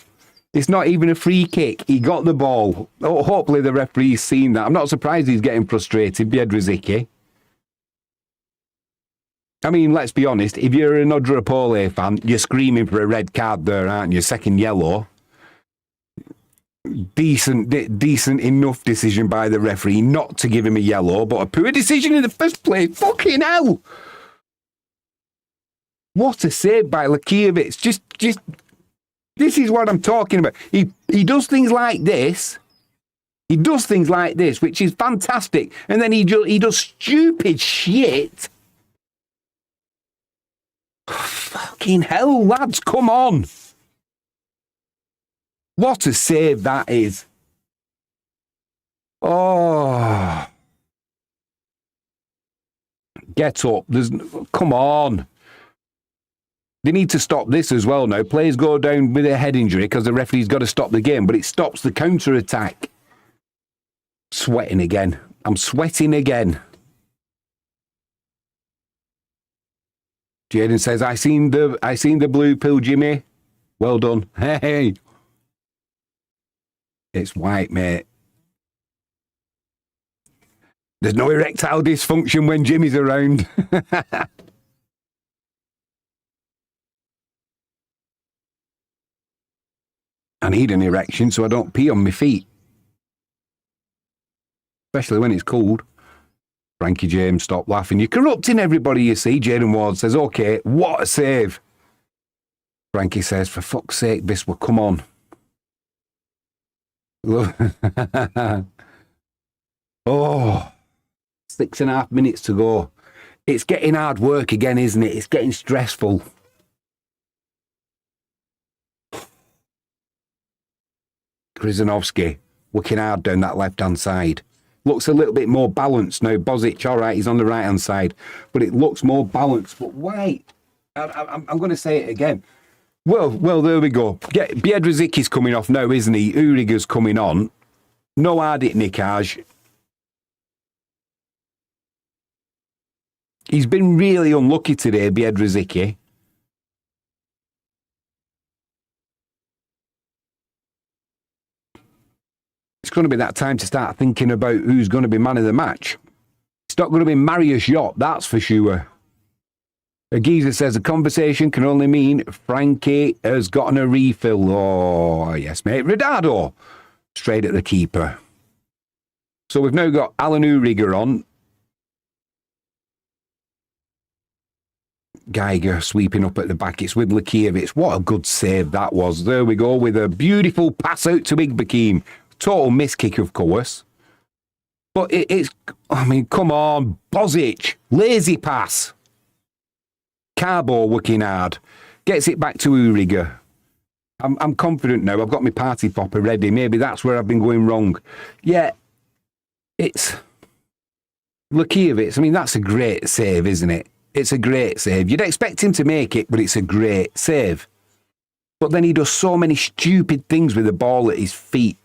It's not even a free kick. He got the ball. Oh, hopefully the referee's seen that. I'm not surprised he's getting frustrated, Biedrzycki. I mean, let's be honest. If you're an Odra Opole fan, you're screaming for a red card there, aren't you? Second yellow. Decent enough decision by the referee not to give him a yellow, but a poor decision in the first place. Fucking hell! What a save by Lakievich. Just this is what I'm talking about. He does things like this. He does things like this, which is fantastic. And then he does stupid shit. Fucking hell, lads, come on. What a save that is. Oh. Get up. Come on. They need to stop this as well now. Players go down with a head injury because the referee's got to stop the game, but it stops the counter-attack. Sweating again. I'm sweating again. Jaden says, I seen the blue pill, Jimmy. Well done. Hey. It's white, mate. There's no erectile dysfunction when Jimmy's around. I need an erection so I don't pee on my feet. Especially when it's cold. Frankie James, stop laughing. You're corrupting everybody, you see. Jaden Ward says, okay, what a save. Frankie says, for fuck's sake, Wisla, come on. Oh, 6.5 minutes to go. It's getting hard work again, isn't it? It's getting stressful. Krizanovsky working hard down that left-hand side. Looks a little bit more balanced now. Bozic, all right, he's on the right-hand side. But it looks more balanced. But wait, I'm going to say it again. Well, there we go. Biedrzycki's coming off now, isn't he? Uriger's coming on. No Ardit Nikaj. He's been really unlucky today, Biedrzycki. It's going to be that time to start thinking about who's going to be man of the match. It's not going to be Marius Jop, that's for sure. A geezer says the conversation can only mean Frankie has gotten a refill. Oh, yes, mate. Rodado. Straight at the keeper. So we've now got Alan Uriger on. Geiger sweeping up at the back. It's with Lakievich. What a good save that was. There we go with a beautiful pass out to Igbekim. Total miss kick, of course. But it's, I mean, come on. Bozic. Lazy pass. Carbo working hard. Gets it back to Uriger. I'm confident now. I've got my party popper ready. Maybe that's where I've been going wrong. Yeah. It's Lakievich. I mean, that's a great save, isn't it? It's a great save. You'd expect him to make it, but it's a great save. But then he does so many stupid things with the ball at his feet.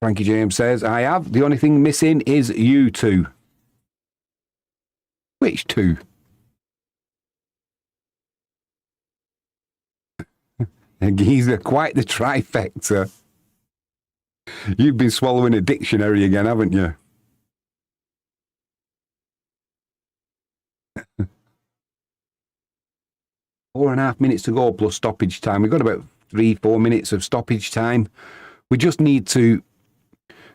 Frankie James says, I have. The only thing missing is you two. Which two? Geezer, quite the trifecta. You've been swallowing a dictionary again, haven't you? 4.5 minutes to go plus stoppage time. We've got about 3-4 minutes of stoppage time. We just need to...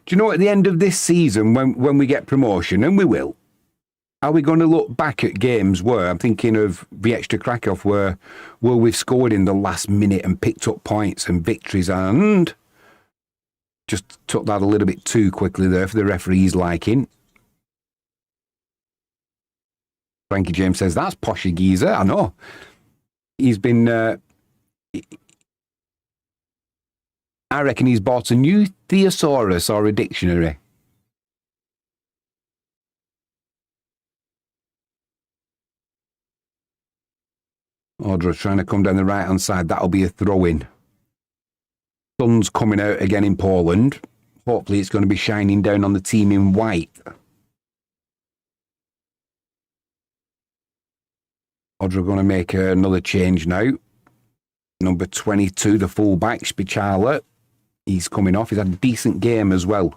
Do you know, at the end of this season, when we get promotion, and we will, are we going to look back at games where, I'm thinking of Wisla Krakow, where we've scored in the last minute and picked up points and victories, and just took that a little bit too quickly there for the referee's liking. Frankie James says, that's Poshy Geezer. I know. He's been... I reckon he's bought a new thesaurus or a dictionary. Odra trying to come down the right-hand side. That'll be a throw-in. Sun's coming out again in Poland. Hopefully it's going to be shining down on the team in white. Odra going to make another change now. Number 22, the full-back, Spichala. He's coming off. He's had a decent game as well.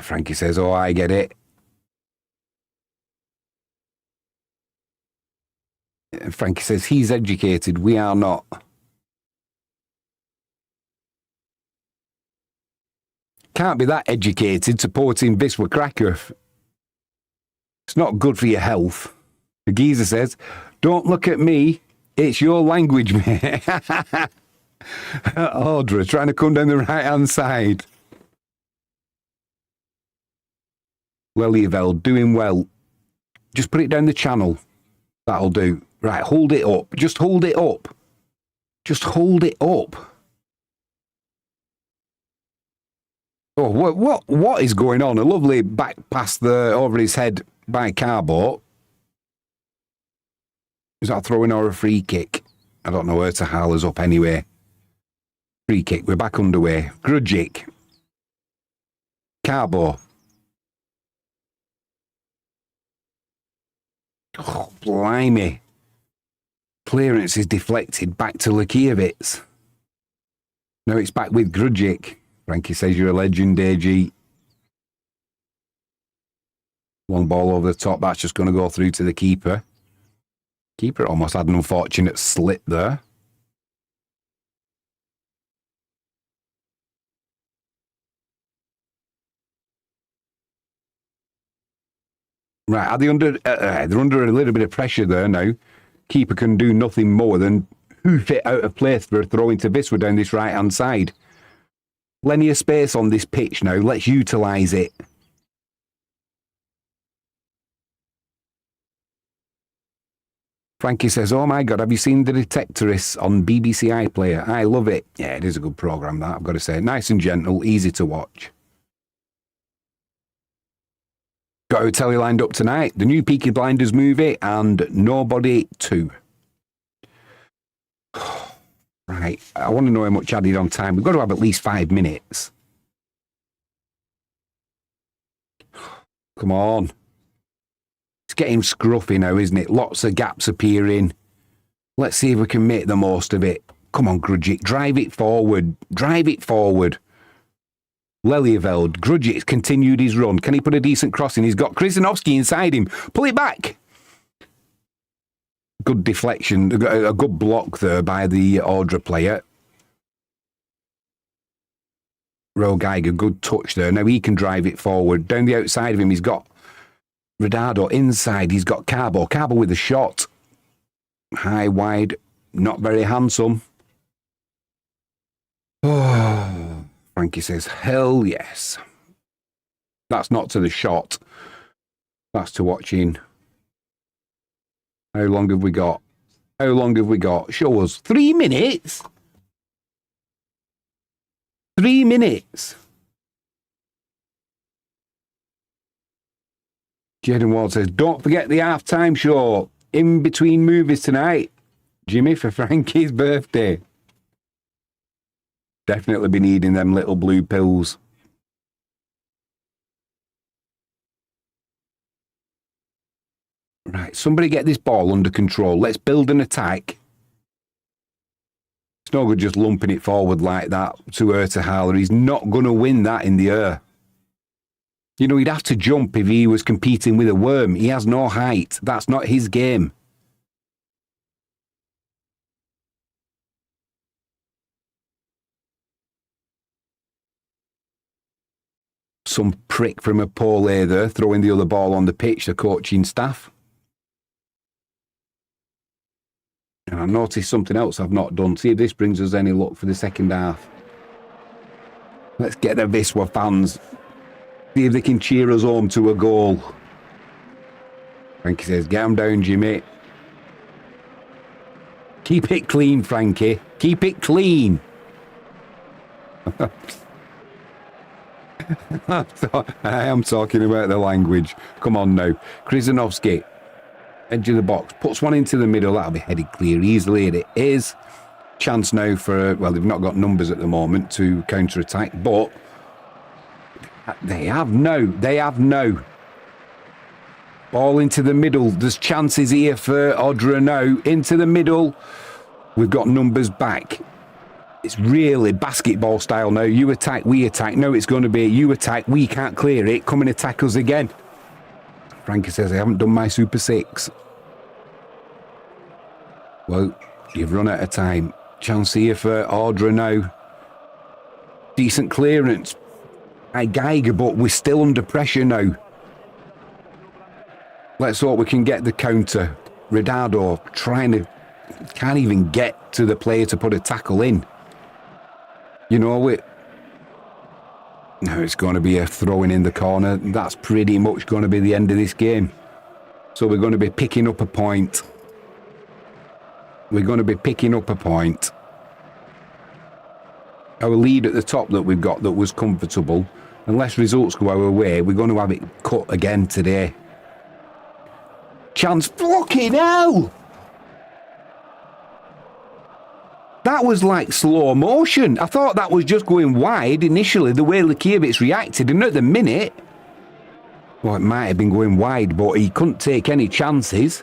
Frankie says, oh, I get it. Frankie says, he's educated. We are not. Can't be that educated supporting Wisla Krakow. It's not good for your health. The geezer says, don't look at me. It's your language, mate. Odra trying to come down the right-hand side. Lelyveld doing well. Just put it down the channel. That'll do. Right, hold it up. Just hold it up. Just hold it up. Oh, what is going on? A lovely back pass there over his head by Carbo. Is that a throw-in or a free kick? I don't know where to haul us up anyway. Free kick. We're back underway. Grudgic. Carbo. Oh, blimey. Clearance is deflected back to Lukiewicz. Now it's back with Grudgic. Frankie says you're a legend, AG. Long ball over the top. That's just going to go through to the keeper. Keeper almost had an unfortunate slip there. Right, are they under? They're under a little bit of pressure there now. Keeper can do nothing more than hoof it out of place for a throw into Wisla down this right-hand side. Plenty of space on this pitch now. Let's utilise it. Frankie says, oh my God, have you seen The Detectorists on BBC iPlayer? I love it. Yeah, it is a good programme, that, I've got to say. Nice and gentle, easy to watch. Got a telly lined up tonight. The new Peaky Blinders movie and Nobody 2. Right, I want to know how much added on time. We've got to have at least 5 minutes. Come on. It's getting scruffy now, isn't it? Lots of gaps appearing. Let's see if we can make the most of it. Come on, Grudgic. Drive it forward. Drive it forward. Lelyveld. Grudgic's continued his run. Can he put a decent cross in? He's got Krzyzanowski inside him. Pull it back. Good deflection. A good block there by the Odra player. Ro Geiger, good touch there. Now he can drive it forward. Down the outside of him, he's got Radado inside. He's got Carbo. Carbo with a shot. High, wide, not very handsome. Oh, Frankie says, hell yes. That's not to the shot. That's to watching. How long have we got? How long have we got? Show us. 3 minutes? 3 minutes. Jaden Ward says, don't forget the halftime show in between movies tonight. Jimmy, for Frankie's birthday. Definitely be needing them little blue pills. Right, somebody get this ball under control. Let's build an attack. It's no good just lumping it forward like that to Ertahaler. He's not going to win that in the air. You know, he'd have to jump if he was competing with a worm. He has no height. That's not his game. Some prick from Opole there throwing the other ball on the pitch, the coaching staff. And I noticed something else I've not done. See if this brings us any luck for the second half. Let's get the Wisla fans. See if they can cheer us home to a goal. Frankie says, get him down, Jimmy. Keep it clean, Frankie. Keep it clean. I am talking about the language. Come on now. Krizanovski, edge of the box, puts one into the middle. That'll be headed clear easily, and it is. Chance now for, well, they've not got numbers at the moment to counter-attack, but they have no. Ball into the middle. There's chances here for Odra now. Into the middle. We've got numbers back. It's really basketball style now. You attack, we attack. No, it's going to be you attack, we can't clear it. Come and attack us again. Frankie says, I haven't done my Super 6. Well, you've run out of time. Chance here for Odra now. Decent clearance. By Geiger, but we're still under pressure now. Let's hope we can get the counter. Redado can't even get to the player to put a tackle in. You know it. No, it's going to be a throwing in the corner. That's pretty much going to be the end of this game. So we're going to be picking up a point. We're going to be picking up a point. Our lead at the top that we've got that was comfortable, unless results go our way, we're going to have it cut again today. Chance, fucking hell! That was like slow motion. I thought that was just going wide initially, the way Likiewicz reacted, and at the minute, well, it might have been going wide, but he couldn't take any chances.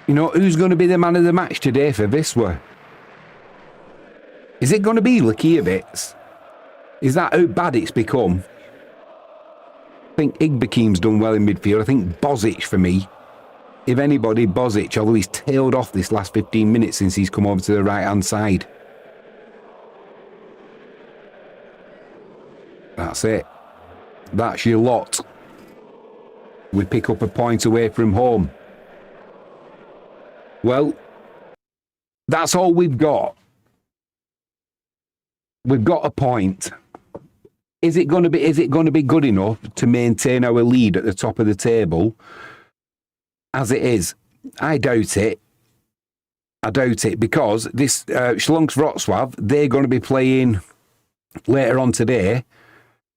You know, who's going to be the man of the match today for Wisla? Is it going to be Likiewicz? Is that how bad it's become? I think Igbekim's done well in midfield. I think Bozic for me. If anybody, Bozic, although he's tailed off this last 15 minutes since he's come over to the right-hand side. That's it. That's your lot. We pick up a point away from home. Well, that's all we've got. We've got a point. Is it going to be good enough to maintain our lead at the top of the table? As it is, I doubt it. I doubt it because this Śląsk Wrocław, they're going to be playing later on today.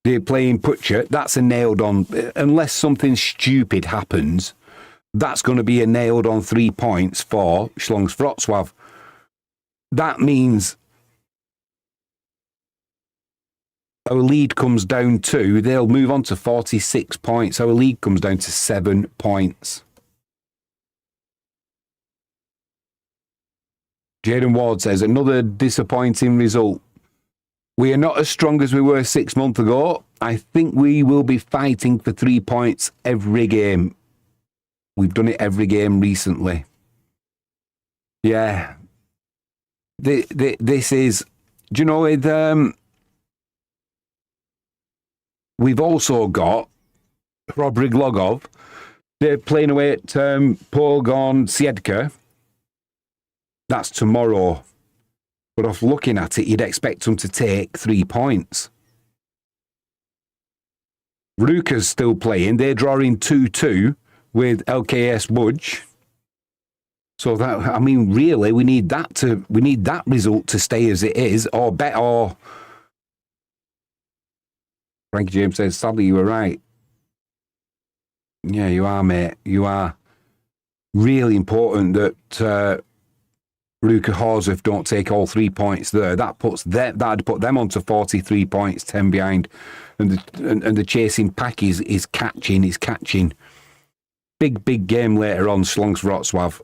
They're playing Pucha. That's a nailed on, unless something stupid happens, that's going to be a nailed on 3 points for Śląsk Wrocław. That means our lead comes down to, they'll move on to 46 points. Our lead comes down to 7 points. Jaden Ward says, another disappointing result. We are not as strong as we were 6 months ago. I think we will be fighting for 3 points every game. We've done it every game recently. Yeah. This is, do you know, we've also got Robrig Logov. They're playing away at Pogon Siedka. That's tomorrow. But off looking at it, you'd expect them to take 3 points. Ruka's still playing. They're drawing 2-2 with LKS Budge. So that, I mean, really, we need that result to stay as it is, or bet, or Frankie James says, sadly, you were right. Yeah, you are, mate. You are. Really important that Ruka Horsworth don't take all 3 points there. That'd put them onto 43 points, 10 behind, and the chasing pack is catching. Big game later on, Śląsk Wrocław.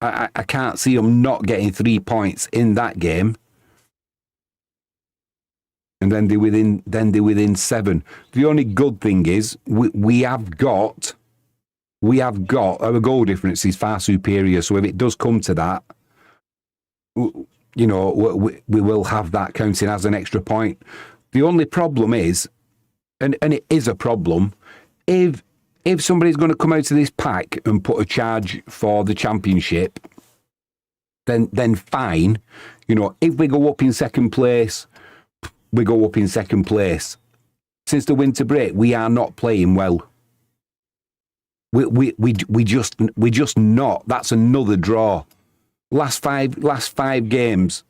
I can't see them not getting 3 points in that game. and then they're within 7. The only good thing is we have got our goal difference is far superior. So if it does come to that, you know, we will have that counting as an extra point. The only problem is, and it is a problem, if somebody's going to come out of this pack and put a charge for the championship, then fine. You know, if we go up in second place, we go up in second place. Since the winter break, we are not playing well. We just not. That's another draw. Last five games.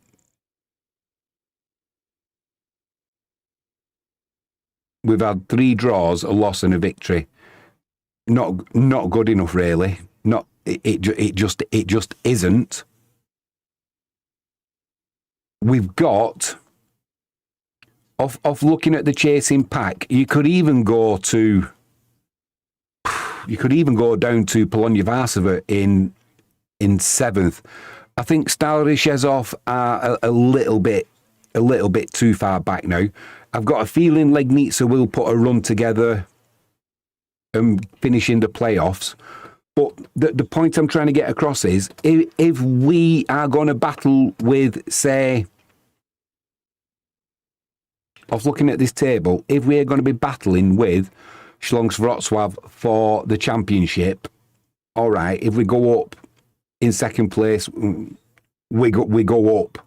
We've had 3 draws, a loss, and a victory. Not good enough, really. It just isn't. We've got off looking at the chasing pack. You could even go down to Polonia Varsova in 7th. I think Stary Rzeszów are a little bit too far back now. I've got a feeling Legnica will put a run together and finish in the playoffs. But the point I'm trying to get across is if we are going to battle with, say, off looking at this table, if we are going to be battling with Śląsk Wrocław for the championship, all right, if we go up in second place, we go up.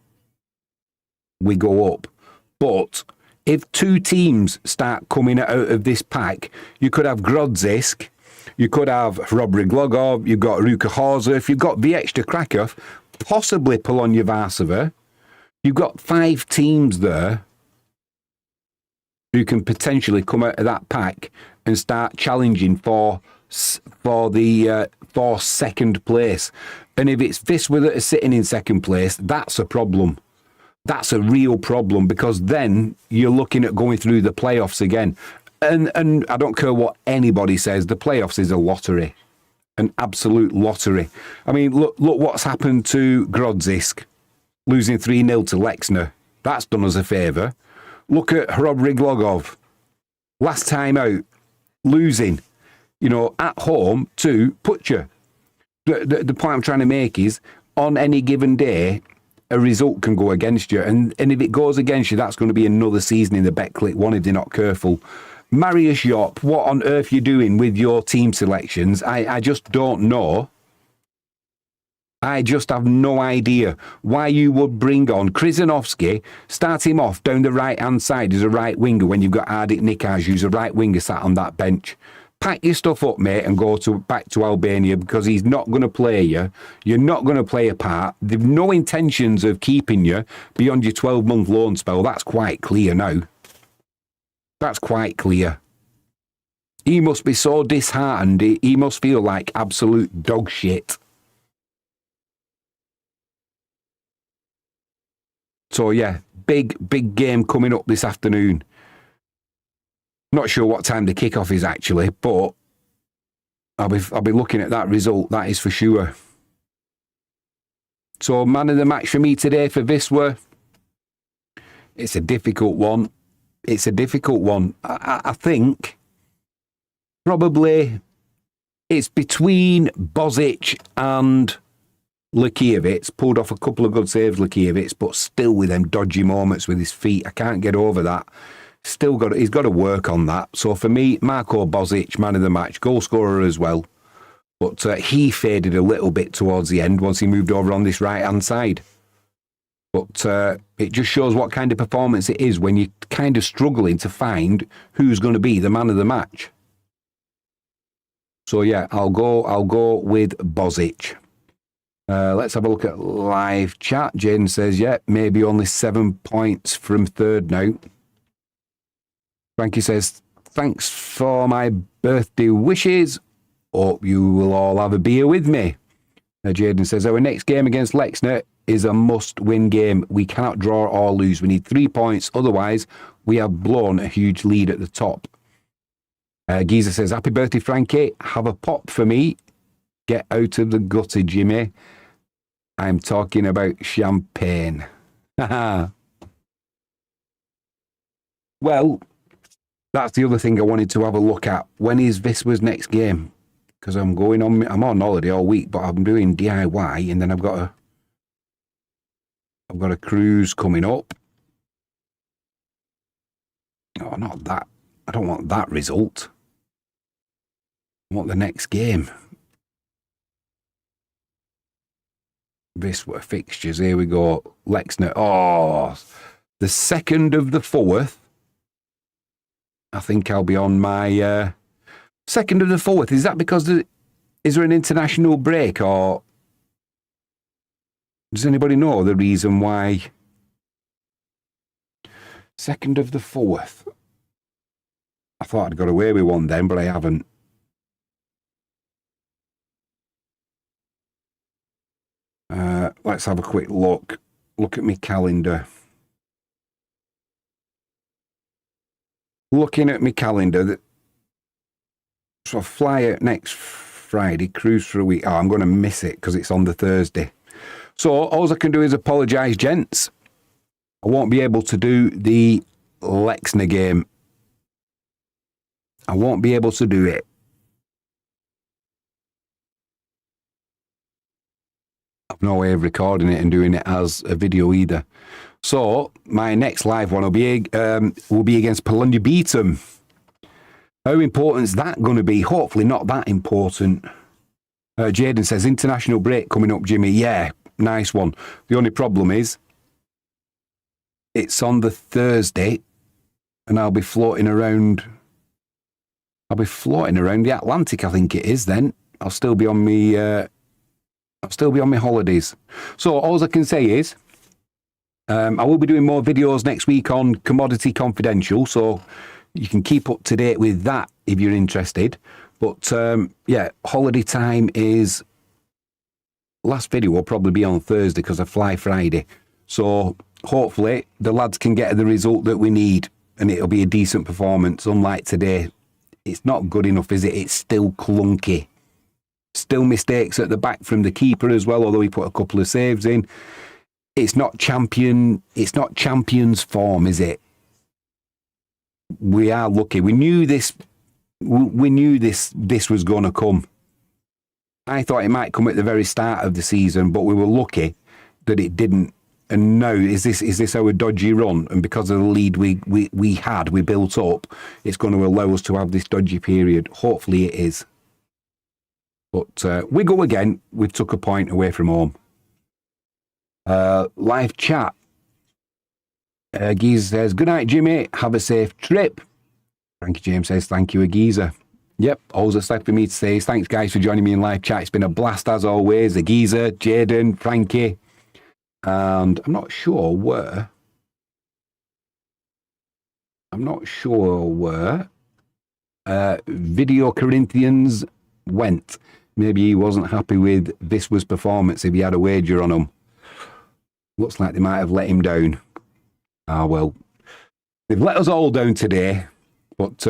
But if 2 teams start coming out of this pack, you could have Grodzisk, you could have Robry Glogov, you've got Ruka Horzów, you've got Wisla Krakow, possibly Polonia Varsova. You've got 5 teams there who can potentially come out of that pack and start challenging for second place. And if it's Wisła that are sitting in second place, that's a problem. That's a real problem, because then you're looking at going through the playoffs again. And I don't care what anybody says, the playoffs is a lottery, an absolute lottery. I mean, look what's happened to Grodzisk, losing 3-0 to Lechner. That's done us a favour. Look at Robry Glogov, last time out, losing, you know, at home to Pucha. The point I'm trying to make is, on any given day, a result can go against you. And if it goes against you, that's going to be another season in the Betclic one if they're not careful. Mariusz Jopp, what on earth are you doing with your team selections? I just don't know. I just have no idea why you would bring on Krzyżanowski, start him off down the right-hand side as a right winger when you've got Ardik Nikaj, who's a right winger, sat on that bench. Pack your stuff up, mate, and go back to Albania, because he's not going to play you. You're not going to play a part. They've no intentions of keeping you beyond your 12-month loan spell. That's quite clear now. That's quite clear. He must be so disheartened. He must feel like absolute dog shit. So, yeah, big game coming up this afternoon. Not sure what time the kickoff is actually, but I'll be looking at that result, that is for sure. So, man of the match for me today for Wisła. It's a difficult one. I think probably it's between Bozic and Lekiewicz. Pulled off a couple of good saves, Lekiewicz, but still with them dodgy moments with his feet. I can't get over that. He's got to work on that. So for me, Marko Bozic, man of the match, goal scorer as well. But he faded a little bit towards the end once he moved over on this right-hand side. But it just shows what kind of performance it is when you're kind of struggling to find who's going to be the man of the match. So yeah, I'll go with Bozic. Let's have a look at live chat. Jaden says, yeah, maybe only 7 points from third now. Frankie says, thanks for my birthday wishes. Hope you will all have a beer with me. Jaden says, our next game against Lechner is a must-win game. We cannot draw or lose. We need 3 points. Otherwise, we have blown a huge lead at the top. Geezer says, happy birthday, Frankie. Have a pop for me. Get out of the gutter, Jimmy. I'm talking about champagne. Well, that's the other thing I wanted to have a look at. When is Wisła's next game? Because I'm on holiday all week, but I'm doing DIY, and then I've got a cruise coming up. Oh, not that. I don't want that result. I want the next game. Wisła fixtures. Here we go. Lexner. Oh, the 2nd of the 4th. I think I'll be on my 2nd of the 4th. Is that because is there an international break, or does anybody know the reason why? 2nd of the 4th. I thought I'd got away with one then, but I haven't. Let's have a quick look. Look at my calendar. Looking at my calendar, so I fly out next Friday, cruise for a week. Oh, I'm going to miss it because it's on the Thursday. So all I can do is apologise, gents. I won't be able to do the Lexner game. I won't be able to do it. I've no way of recording it and doing it as a video either. So my next live one will be against Polish Betclic. How important is that going to be? Hopefully not that important. Jaden says, international break coming up, Jimmy. Yeah, nice one. The only problem is it's on the Thursday and I'll be floating around the Atlantic, I think it is then. I'll still be on my holidays. So all I can say is I will be doing more videos next week on Commodity Confidential, so you can keep up to date with that if you're interested. But yeah, holiday time is... Last video will probably be on Thursday because I fly Friday. So hopefully the lads can get the result that we need and it'll be a decent performance. Unlike today, it's not good enough, is it? It's still clunky. Still mistakes at the back from the keeper as well, although he put a couple of saves in. It's not champions form, is it? We are lucky. We knew this was going to come. I thought it might come at the very start of the season, but we were lucky that it didn't. And now, is this our dodgy run? And because of the lead we built up, it's going to allow us to have this dodgy period. Hopefully it is. But we go again. We took a point away from home. Live chat. Agiza says, good night, Jimmy. Have a safe trip. Frankie James says, thank you, Agiza. Yep, all that's left for me to say is thanks, guys, for joining me in live chat. It's been a blast as always. Agiza, Jaden, Frankie. And I'm not sure where Video Corinthians went. Maybe he wasn't happy with Wisła's performance if he had a wager on him. Looks like they might have let him down. Ah, well. They've let us all down today. But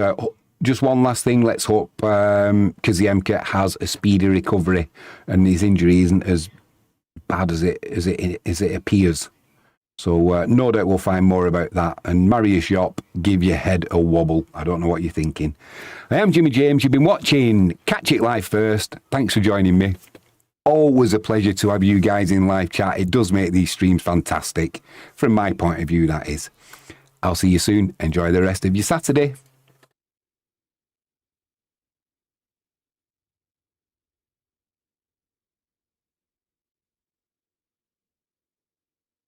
just one last thing. Let's hope Kaziemka has a speedy recovery and his injury isn't as bad as it appears. So no doubt we'll find more about that. And marry a shop, give your head a wobble. I don't know what you're thinking. I am Jimmy James. You've been watching Catch It Live First. Thanks for joining me. Always a pleasure to have you guys in live chat. It does make these streams fantastic. From my point of view, that is. I'll see you soon. Enjoy the rest of your Saturday.